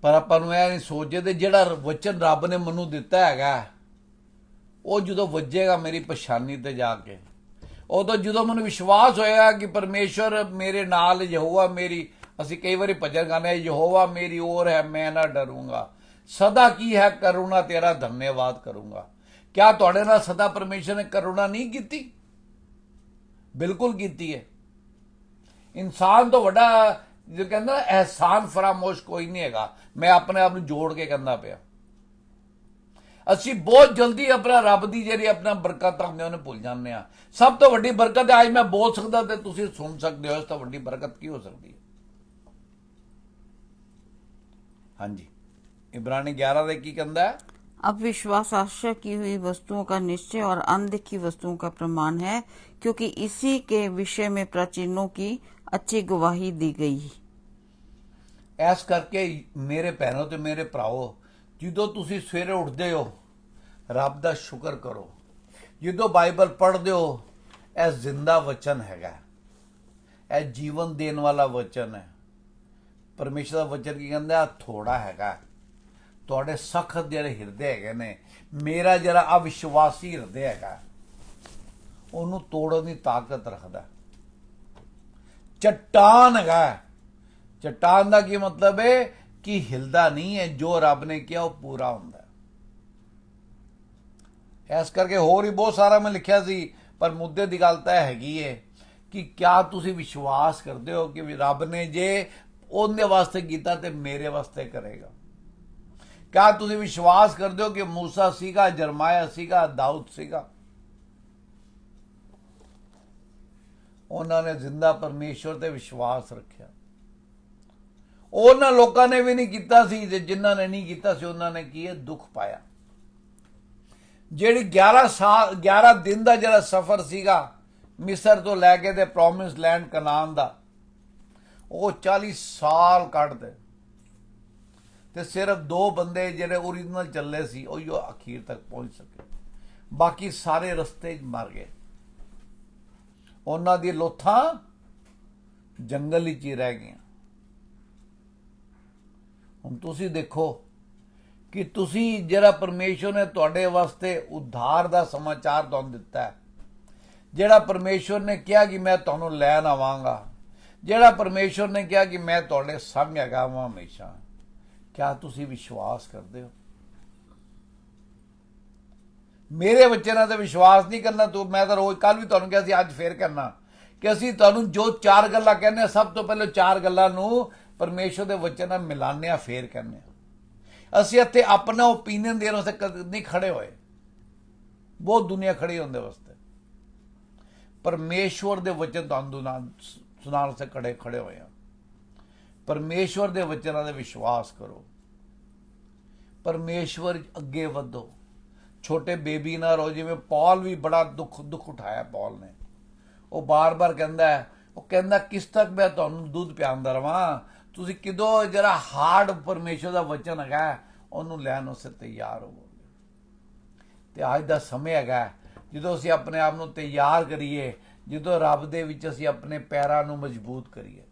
ਪਰ ਆਪਾਂ ਨੂੰ ਇਹ ਨਹੀਂ ਸੋਚਦੇ ਜਿਹੜਾ ਵਚਨ ਰੱਬ ਨੇ ਮੈਨੂੰ ਦਿੱਤਾ ਹੈਗਾ ਉਹ ਜਦੋਂ ਵੱਜੇਗਾ ਮੇਰੀ ਪਰੇਸ਼ਾਨੀ ਤੇ ਜਾ ਕੇ, ਉਦੋਂ ਜਦੋਂ ਮੈਨੂੰ ਵਿਸ਼ਵਾਸ ਹੋਏਗਾ ਕਿ ਪਰਮੇਸ਼ਵਰ ਮੇਰੇ ਨਾਲ, ਯਹੋਵਾ ਮੇਰੀ, ਅਸੀਂ ਕਈ ਵਾਰੀ ਭਜਨ ਗਾਉਂਦੇ ਹਾਂ, ਯਹੋਵਾ ਮੇਰੀ ओर है मैं ना डरूंगा, सदा की है करुणा तेरा धन्यवाद करूंगा। क्या ਤੁਹਾਡੇ ਨਾਲ सदा परमेश्वर ने करुणा नहीं की? बिल्कुल की है। इंसान तो ਵੱਡਾ जो कहता एहसान फरामोश कोई नहीं है। मैं अपने आप ਨੂੰ ਜੋੜ ਕੇ ਕਹਿੰਦਾ ਪਿਆ, ਅਸੀਂ ਬਹੁਤ ਜਲਦੀ ਆਪਣਾ ਰੱਬ ਦੀ ਜਿਹੜੀ ਆਪਣਾ ਬਰਕਤਾਂ ਹੁੰਦੀਆਂ ਉਹਨੂੰ ਭੁੱਲ ਜਾਂਦੇ ਆ। ਸਭ ਤੋਂ ਵੱਡੀ ਬਰਕਤ ਅੱਜ ਮੈਂ ਬੋਲ ਸਕਦਾ ਤੇ ਤੁਸੀਂ ਸੁਣ ਸਕਦੇ ਹੋ, ਇਸ ਤੋਂ ਵੱਡੀ ਬਰਕਤ ਕੀ ਹੋ ਸਕਦੀ ਹੈ? ਹਾਂਜੀ, इब्रानी 11 ਦੇ ਕੀ ਕਹਿੰਦਾ है? अब विश्वास आशा की हुई वस्तुओं का निश्चय और अनदेखी वस्तुओं का प्रमाण है, क्योंकि इसी के विषय में प्राचीनों की अच्छी गवाही दी गई। ਇਸ ਕਰਕੇ ਮੇਰੇ ਭੈਣੋ ਤੇ ਮੇਰੇ ਭਰਾਓ, ਜਦੋਂ ਤੁਸੀਂ ਸਵੇਰੇ ਉੱਠਦੇ ਹੋ ਰੱਬ ਦਾ ਸ਼ੁਕਰ ਕਰੋ। ਜਦੋਂ ਬਾਈਬਲ ਪੜ੍ਹਦੇ ਹੋ, ਇਹ ਜ਼ਿੰਦਾ ਵਚਨ ਹੈਗਾ, ਇਹ ਜੀਵਨ ਦੇਣ ਵਾਲਾ ਵਚਨ ਹੈ। ਪਰਮੇਸ਼ਰ ਦਾ ਵਚਨ ਕੀ ਕਹਿੰਦਾ? ਥੋੜਾ ਹੈਗਾ, ਤੁਹਾਡੇ ਸਖਤ ਜਿਹੜੇ ਹਿਰਦੇ ਹੈਗੇ ਨੇ, ਮੇਰਾ ਜਿਹੜਾ ਅਵਿਸ਼ਵਾਸੀ ਹਿਰਦੇ ਹੈਗਾ ਉਹਨੂੰ ਤੋੜਨ ਦੀ ਤਾਕਤ ਰੱਖਦਾ। ਚੱਟਾਨ ਹੈਗਾ। ਚੱਟਾਨ ਦਾ ਕੀ ਮਤਲਬ ਹੈ? ਕਿ ਹਿਲਦਾ ਨਹੀਂ ਹੈ, ਜੋ ਰੱਬ ਨੇ ਕਿਹਾ ਉਹ ਪੂਰਾ ਹੁੰਦਾ ਹੈ। ਇਸ ਕਰਕੇ ਹੋਰ ਹੀ ਬਹੁਤ ਸਾਰਾ ਮੈਂ ਲਿਖਿਆ ਸੀ, ਪਰ ਮੁੱਦੇ ਦੀ ਗੱਲ ਤਾਂ ਹੈਗੀ ਹੈ ਕਿ ਕਿਆ ਤੁਸੀਂ ਵਿਸ਼ਵਾਸ ਕਰਦੇ ਹੋ ਕਿ ਰੱਬ ਨੇ ਜੇ ਉਹਦੇ ਵਾਸਤੇ ਕੀਤਾ ਤੇ ਮੇਰੇ ਵਾਸਤੇ ਕਰੇਗਾ? क्या तुसी विश्वास करते हो कि मूसा सीगा, जरमाया सीगा, दाऊद सीगा, ਉਹਨਾਂ ਨੇ ਜ਼ਿੰਦਾ ਪਰਮੇਸ਼ਵਰ ਤੇ ਵਿਸ਼ਵਾਸ ਰੱਖਿਆ। ਉਹਨਾਂ ਲੋਕਾਂ ਨੇ ਵੀ ਨਹੀਂ ਕੀਤਾ ਸੀ, ਤੇ ਜਿਨ੍ਹਾਂ ਨੇ ਨਹੀਂ ਕੀਤਾ ਸੀ ਉਹਨਾਂ ਨੇ ਕੀ ਹੈ, ਦੁੱਖ ਪਾਇਆ। ਜਿਹੜੀ 11 ਦਿਨ ਦਾ ਜਿਹੜਾ ਸਫ਼ਰ ਸੀਗਾ ਮਿਸਰ ਤੋਂ ਲੈ ਕੇ ਤੇ ਪ੍ਰੋਮਿਸ ਲੈਂਡ ਕਨਾਨ ਦਾ, ਉਹ 40 ਸਾਲ ਕੱਢਦੇ, ਤੇ ਸਿਰਫ 2 ਬੰਦੇ ਜਿਹੜੇ ਓਰੀਜਨਲ ਚੱਲੇ ਸੀ ਉਹੀ ਅਖੀਰ ਤੱਕ ਪਹੁੰਚ ਸਕੇ, ਬਾਕੀ ਸਾਰੇ ਰਸਤੇ 'ਚ ਮਰ ਗਏ। ਉਹਨਾਂ ਦੀ ਲੋਥਾਂ ਜੰਗਲ ਵਿੱਚ ਹੀ ਰਹਿ ਗਈਆਂ। ਹੁਣ ਤੁਸੀਂ ਦੇਖੋ ਕਿ ਤੁਸੀਂ ਜਿਹੜਾ ਪਰਮੇਸ਼ਵਰ ਨੇ ਤੁਹਾਡੇ ਵਾਸਤੇ ਉद्धार ਦਾ ਸਮਾਚਾਰ ਤੁਹਾਨੂੰ ਦਿੱਤਾ ਹੈ, ਜਿਹੜਾ ਪਰਮੇਸ਼ਵਰ ਨੇ ਕਿਹਾ ਕਿ ਮੈਂ ਤੁਹਾਨੂੰ ਲੈਣ ਆਵਾਂਗਾ, ਜਿਹੜਾ ਪਰਮੇਸ਼ਵਰ ਨੇ ਕਿਹਾ ਕਿ ਮੈਂ ਤੁਹਾਡੇ ਸੰਗ ਹੈਗਾ ਵਾਂ ਹਮੇਸ਼ਾ, ਕਿਆ ਤੁਸੀਂ ਵਿਸ਼ਵਾਸ ਕਰਦੇ ਹੋ? ਮੇਰੇ ਵਚਨਾਂ ਤੇ ਵਿਸ਼ਵਾਸ ਨਹੀਂ ਕਰਨਾ ਤੂੰ, ਮੈਂ ਤਾਂ ਰੋਜ਼ ਕੱਲ ਵੀ ਤੁਹਾਨੂੰ ਕਿਹਾ ਸੀ, ਅੱਜ ਫੇਰ ਕਰਨਾ, ਕਿ ਅਸੀਂ ਤੁਹਾਨੂੰ ਜੋ 4 ਗੱਲਾਂ ਕਹਿੰਦੇ ਹਾਂ, ਸਭ ਤੋਂ ਪਹਿਲਾਂ 4 ਗੱਲਾਂ ਨੂੰ ਪਰਮੇਸ਼ਵਰ ਦੇ ਵਚਨ ਨਾਲ ਮਿਲਾਉਂਦੇ ਹਾਂ, ਫੇਰ ਕਹਿੰਦੇ ਹਾਂ। ਅਸੀਂ ਇੱਥੇ ਆਪਣਾ ਓਪੀਨੀਅਨ ਦੇਣ ਵਾਸਤੇ ਕਦੇ ਨਹੀਂ ਖੜੇ ਹੋਏ, ਬਹੁਤ ਦੁਨੀਆ ਖੜੀ ਹੁੰਦੇ ਵਾਸਤੇ। ਪਰਮੇਸ਼ਵਰ ਦੇ ਵਚਨ ਤੁਹਾਨੂੰ ਸੁਣਾਉਣ ਵਾਸਤੇ ਖੜੇ ਹੋਏ ਆ। ਪਰਮੇਸ਼ਵਰ ਦੇ ਵਚਨਾਂ 'ਤੇ ਵਿਸ਼ਵਾਸ ਕਰੋ, ਪਰਮੇਸ਼ਵਰ ਅੱਗੇ ਵਧੋ, ਛੋਟੇ ਬੇਬੀ ਨਾ ਰਹੋ। ਜਿਵੇਂ ਪੌਲ ਵੀ ਬੜਾ ਦੁੱਖ ਉਠਾਇਆ ਪੌਲ ਨੇ, ਉਹ ਬਾਰ-ਬਾਰ ਕਹਿੰਦਾ ਕਿਸ ਤੱਕ ਮੈਂ ਤੁਹਾਨੂੰ ਦੁੱਧ ਪਿਆਉਂਦਾ ਰਵਾਂ, ਤੁਸੀਂ ਕਿਦੋਂ ਜਿਹੜਾ ਹਾਰਡ ਪਰਮੇਸ਼ਵਰ ਦਾ ਵਚਨ ਹੈਗਾ ਉਹਨੂੰ ਲੈਣ ਵਾਸਤੇ ਤਿਆਰ ਹੋਵੋਗੇ। ਤੇ ਅੱਜ ਦਾ ਸਮੇਂ ਹੈਗਾ ਜਦੋਂ ਅਸੀਂ ਆਪਣੇ ਆਪ ਨੂੰ ਤਿਆਰ ਕਰੀਏ, ਜਦੋਂ ਰੱਬ ਦੇ ਵਿੱਚ ਅਸੀਂ ਆਪਣੇ ਪੈਰਾਂ ਨੂੰ ਮਜ਼ਬੂਤ ਕਰੀਏ।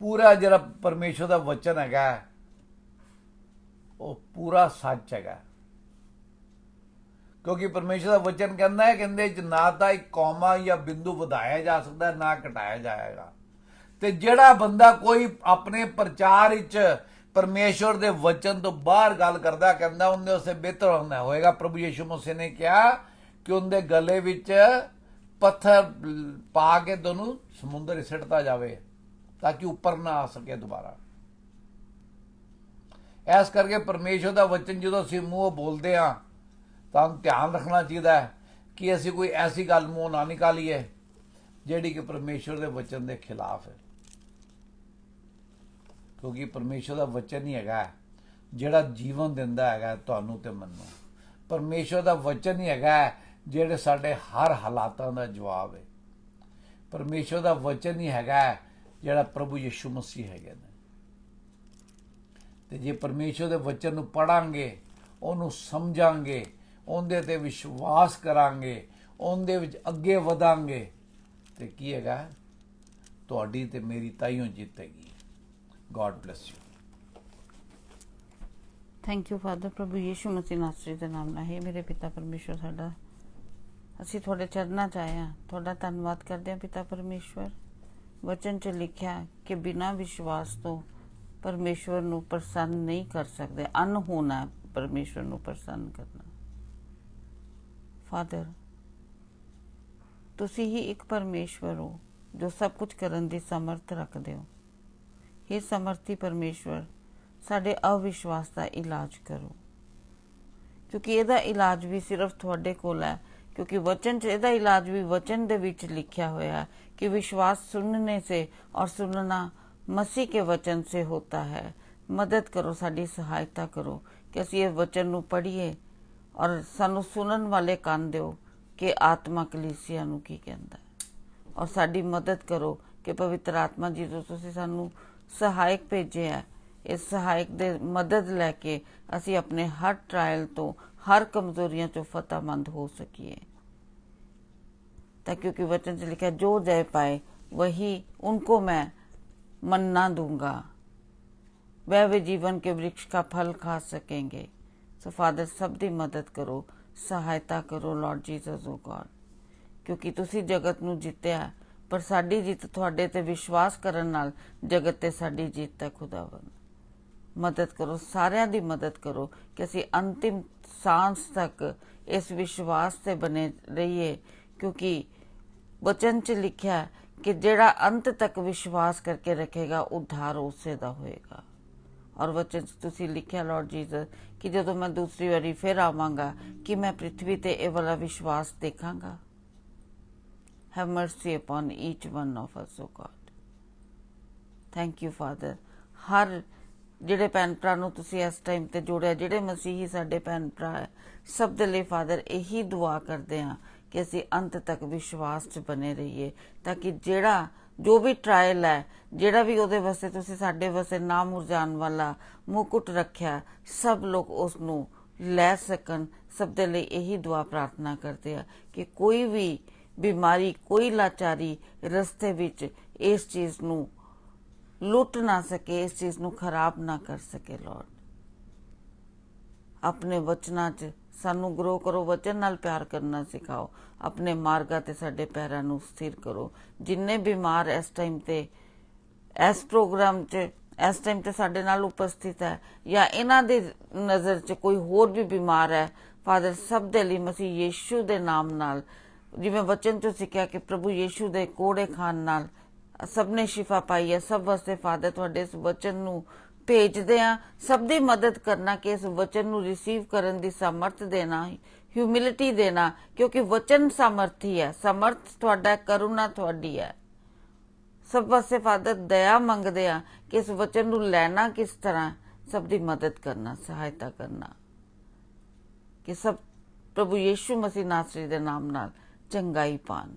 ਪੂਰਾ ਜਿਹੜਾ ਪਰਮੇਸ਼ਵਰ ਦਾ ਵਚਨ ਹੈਗਾ ਉਹ ਪੂਰਾ ਸੱਚ ਹੈਗਾ, ਕਿਉਂਕਿ ਪਰਮੇਸ਼ਵਰ ਦਾ ਵਚਨ ਕਹਿੰਦਾ ਹੈ, ਕਹਿੰਦੇ ਨਾ ਤਾਂ ਇੱਕ ਕੌਮਾ ਜਾਂ ਬਿੰਦੂ ਵਧਾਇਆ ਜਾ ਸਕਦਾ, ਨਾ ਘਟਾਇਆ ਜਾਏਗਾ। ਤੇ ਜਿਹੜਾ ਬੰਦਾ ਕੋਈ ਆਪਣੇ ਪ੍ਰਚਾਰ ਵਿੱਚ ਪਰਮੇਸ਼ਵਰ ਦੇ ਵਚਨ ਤੋਂ ਬਾਹਰ ਗੱਲ ਕਰਦਾ, ਕਹਿੰਦਾ ਉਹਦੇ ਉਸੇ ਬਿਹਤਰ ਹੁੰਦਾ ਹੋਏਗਾ। ਪ੍ਰਭੂ ਯਿਸੂ ਮਸੀਹ ਨੇ ਕਿਹਾ ਕਿ ਉਹਦੇ ਗਲੇ ਵਿੱਚ ਪੱਥਰ ਪਾ ਕੇ ਦੋਨੋਂ ਸਮੁੰਦਰ ਸਿੱਟਦਾ ਜਾਵੇ ਤਾਂ ਕਿ ਉੱਪਰ ਨਾ ਆ ਸਕੇ ਦੁਬਾਰਾ। ਇਸ ਕਰਕੇ ਪਰਮੇਸ਼ਵਰ ਦਾ ਵਚਨ ਜਦੋਂ ਅਸੀਂ ਮੂੰਹੋਂ ਬੋਲਦੇ ਹਾਂ ਤਾਂ ਧਿਆਨ ਰੱਖਣਾ ਚਾਹੀਦਾ ਹੈ ਕਿ ਅਸੀਂ ਕੋਈ ਐਸੀ ਗੱਲ ਮੂੰਹ ਨਾ ਨਿਕਾਲੀਏ ਜਿਹੜੀ ਕਿ ਪਰਮੇਸ਼ਵਰ ਦੇ ਵਚਨ ਦੇ ਖਿਲਾਫ ਹੈ, ਕਿਉਂਕਿ ਪਰਮੇਸ਼ਵਰ ਦਾ ਵਚਨ ਹੀ ਹੈਗਾ ਜਿਹੜਾ ਜੀਵਨ ਦਿੰਦਾ ਹੈਗਾ ਤੁਹਾਨੂੰ ਤੇ ਮੈਨੂੰ। ਪਰਮੇਸ਼ਵਰ ਦਾ ਵਚਨ ਹੀ ਹੈਗਾ ਜਿਹੜੇ ਸਾਡੇ ਹਰ ਹਾਲਾਤਾਂ ਦਾ ਜਵਾਬ ਹੈ। ਪਰਮੇਸ਼ਵਰ ਦਾ ਵਚਨ ਹੀ ਹੈਗਾ ਜਿਹੜਾ ਪ੍ਰਭੂ ਯਿਸੂ ਮਸੀਹ ਹੈਗੇ ਨੇ। ਤੇ ਜੇ ਪਰਮੇਸ਼ਵਰ ਦੇ ਵਚਨ ਨੂੰ ਪੜਾਂਗੇ, ਉਹਨੂੰ ਸਮਝਾਂਗੇ, ਉਹਦੇ ਤੇ ਵਿਸ਼ਵਾਸ ਕਰਾਂਗੇ, ਉਹਦੇ ਵਿੱਚ ਅੱਗੇ ਵਧਾਂਗੇ, ਤੇ ਕੀ ਹੈਗਾ, ਤੁਹਾਡੀ ਤੇ ਮੇਰੀ ਤਾਈਓ ਜਿੱਤੇਗੀ। God bless you. Thank you father. ਪ੍ਰਭੂ ਯਿਸੂ ਮਸੀਹ ਨਾਸਰੀ ਦੇ ਨਾਮ ਨਾਲ ਹੈ ਮੇਰੇ ਪਿਤਾ ਪਰਮੇਸ਼ਵਰ ਸਾਡਾ, ਅਸੀਂ ਤੁਹਾਡੇ ਚਰਨਾਂ 'ਚ ਆਏ ਹਾਂ, ਤੁਹਾਡਾ ਧੰਨਵਾਦ ਕਰਦੇ ਹਾਂ ਪਿਤਾ ਪਰਮੇਸ਼ਵਰ। ਵਚਨ 'ਚ ਲਿਖਿਆ ਕਿ ਬਿਨਾਂ ਵਿਸ਼ਵਾਸ ਤੋਂ ਪਰਮੇਸ਼ਵਰ ਨੂੰ ਪ੍ਰਸੰਨ ਨਹੀਂ ਕਰ ਸਕਦੇ, ਅਨਹੋਣਾ ਪਰਮੇਸ਼ਵਰ ਨੂੰ ਪ੍ਰਸੰਨ ਕਰਨਾ। ਫਾਦਰ, ਤੁਸੀਂ ਹੀ ਇੱਕ ਪਰਮੇਸ਼ਵਰ ਹੋ ਜੋ ਸਭ ਕੁਝ ਕਰਨ ਦੀ ਸਮਰਥ ਰੱਖਦੇ ਹੋ। हे ਸਮਰਥੀ ਪਰਮੇਸ਼ਵਰ, ਸਾਡੇ ਅਵਿਸ਼ਵਾਸ ਦਾ ਇਲਾਜ ਕਰੋ, ਕਿਉਂਕਿ ਇਹਦਾ ਇਲਾਜ ਵੀ ਸਿਰਫ ਤੁਹਾਡੇ ਕੋਲ ਹੈ, क्योंकि वचन से ਇਹਦਾ इलाज भी वचन ਦੇ ਵਿੱਚ लिखा हुआ है कि विश्वास सुनने से और सुनना मसीह के वचन से होता है। मदद करो, साड़ी सहायता करो कि ਅਸੀਂ ਇਹ वचन ਨੂੰ ਪੜ੍ਹੀਏ ਔਰ ਸਾਨੂੰ ਸੁਣਨ ਵਾਲੇ ਕੰਨ ਦਿਓ ਕਿ ਆਤਮਾ ਕਲੀਸਿਆ ਨੂੰ ਕੀ ਕਹਿੰਦਾ, ਔਰ ਸਾਡੀ ਮਦਦ ਕਰੋ ਕਿ ਪਵਿੱਤਰ ਆਤਮਾ ਜੀ ਜੋ ਤੁਸੀਂ ਸਾਨੂੰ ਸਹਾਇਕ ਭੇਜਿਆ, ਇਸ ਸਹਾਇਕ ਦੇ ਮਦਦ ਲੈ ਕੇ ਅਸੀਂ ਆਪਣੇ ਹਰ ਟਰਾਇਲ ਤੋਂ, हर कमजोरियां चो फतेहमंद हो सकिए। ताकि क्योंकि वचन से लिखा जो जय पाए वही उनको मैं मन्ना दूंगा, वह वे जीवन के वृक्ष का फल खा सकेंगे। सो फादर, सब दी मदद करो, सहायता करो लॉर्ड जीसस ओ गॉड, क्योंकि तुसी जगत नूं जित्तिया, पर साडी जीत तुहाडे ते विश्वास करन नाल जगत ते साडी जीत है। खुदावन मदद करो, सारियां दी मदद करो कि असी अंतिम सांस तक इस विश्वास से बने रहिए, क्योंकि वचन च लिखा है कि जेड़ा अंत तक विश्वास करके रखेगा उद्धार उससे दा होएगा। और वचन च तुसी लिखा लॉर्ड जीसस कि जदों मैं दूसरी बारी फिर आवांगा कि मैं पृथ्वी ते ये वाला विश्वास देखांगा। Have mercy upon each one of us, O God. Thank you, Father. ਹਰ ਜਿਹੜੇ ਭੈਣ ਭਰਾ ਨੂੰ ਤੁਸੀਂ ਇਸ ਟਾਈਮ ਤੇ ਜੋੜਿਆ, ਜਿਹੜੇ ਮਸੀਹੀ ਸਾਡੇ ਭੈਣ ਭਰਾ ਹੈ, ਸਭ ਦੇ ਲਈ ਫਾਦਰ ਇਹੀ ਦੁਆ ਕਰਦੇ ਹਾਂ ਕਿ ਅਸੀਂ ਅੰਤ ਤੱਕ ਵਿਸ਼ਵਾਸ 'ਚ ਬਣੇ ਰਹੀਏ, ਤਾਂ ਕਿ ਜਿਹੜਾ ਜੋ ਵੀ ਟਰਾਇਲ ਹੈ, ਜਿਹੜਾ ਵੀ ਉਹਦੇ ਵਾਸਤੇ ਤੁਸੀਂ ਸਾਡੇ ਵਾਸਤੇ ਨਾ ਮੁਰਝਾਉਣ ਵਾਲਾ ਮੁਕੁਟ ਰੱਖਿਆ, ਸਭ ਲੋਕ ਉਸ ਨੂੰ ਲੈ ਸਕਣ। ਸਭ ਦੇ ਲਈ ਇਹੀ ਦੁਆ ਪ੍ਰਾਰਥਨਾ ਕਰਦੇ ਆ ਕਿ ਕੋਈ ਵੀ ਬਿਮਾਰੀ, ਕੋਈ ਲਾਚਾਰੀ ਰਸਤੇ ਵਿੱਚ ਇਸ ਚੀਜ਼ ਨੂੰ ਲੁੱਟ ਨਾ ਸਕੇ, ਇਸ ਚੀਜ਼ ਨੂੰ ਖਰਾਬ ਨਾ ਕਰ ਸਕੇ। ਲॉर्ड, ਆਪਣੇ ਵਚਨਾਂ 'ਚ ਸਾਨੂੰ ਗਰੋ ਕਰੋ, ਵਚਨ ਨਾਲ ਪਿਆਰ ਕਰਨਾ ਸਿਖਾਓ, ਆਪਣੇ ਮਾਰਗਾਂ ਤੇ ਸਾਡੇ ਪੈਰਾਂ ਨੂੰ ਸਥਿਰ ਕਰੋ। ਜਿੰਨੇ ਬਿਮਾਰ ਇਸ ਟਾਈਮ ਤੇ ਇਸ ਪ੍ਰੋਗਰਾਮ 'ਚ ਇਸ ਟਾਈਮ ਤੇ ਸਾਡੇ ਨਾਲ ਉਪਸਥਿਤ ਹੈ, ਜਾਂ ਇਹਨਾਂ ਦੀ ਨਜ਼ਰ 'ਚ ਕੋਈ ਹੋਰ ਵੀ ਬਿਮਾਰ ਹੈ, ਫਾਦਰ ਸਭ ਦੇ ਲਈ ਮਸੀਹ ਯੀਸ਼ੂ ਦੇ ਨਾਮ ਨਾਲ, ਜਿਵੇਂ ਵਚਨ 'ਚੋਂ ਸਿੱਖਿਆ ਕਿ ਪ੍ਰਭੂ ਯੀਸ਼ੂ ਦੇ ਕੋੜੇ ਖਾਣ ਨਾਲ ਸਭ ਨੇ ਸ਼ਿਫਾ ਪਾਈ ਹੈ, ਸਭ ਵਾਸਤੇ ਫਾਦਰ ਤੁਹਾਡੇ ਇਸ ਵਚਨ ਨੂੰ ਭੇਜਦੇ ਆ। ਸਭ ਦੀ ਮਦਦ ਕਰਨਾ ਕਿ ਇਸ ਵਚਨ ਨੂੰ ਰਿਸੀਵ ਕਰਨ ਦੀ ਸਮਰਥ ਦੇਣਾ, ਹਿਊਮਿਲਿਟੀ ਦੇਣਾ, ਕਿਉਂਕਿ ਵਚਨ ਸਮਰਥੀ ਹੈ, ਸਮਰਥ ਤੁਹਾਡਾ, ਕਰੁਣਾ ਤੁਹਾਡੀ ਹੈ। ਸਭ ਵਾਸਤੇ ਫਾਦਰ ਦਇਆ ਮੰਗਦੇ ਆ ਕਿ ਇਸ ਵਚਨ ਨੂੰ ਲੈਣਾ ਕਿਸ ਤਰ੍ਹਾਂ, ਸਭ ਦੀ ਮਦਦ ਕਰਨਾ, ਸਹਾਇਤਾ ਕਰਨਾ, ਕਿ ਸਭ ਪ੍ਰਭੂ ਯੀਸ਼ੂ ਮਸੀਹ ਨਾਸਰੀ ਦੇ ਨਾਮ ਨਾਲ ਚੰਗਾਈ ਪਾਣ।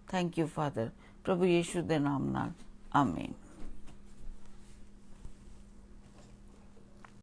ਥੈਂਕ ਯੂ ਫਾਦਰ, ਪ੍ਰਭੂ ਯੀਸ਼ੂ ਦੇ ਨਾਮ ਨਾਲ, ਆਮੀਨ।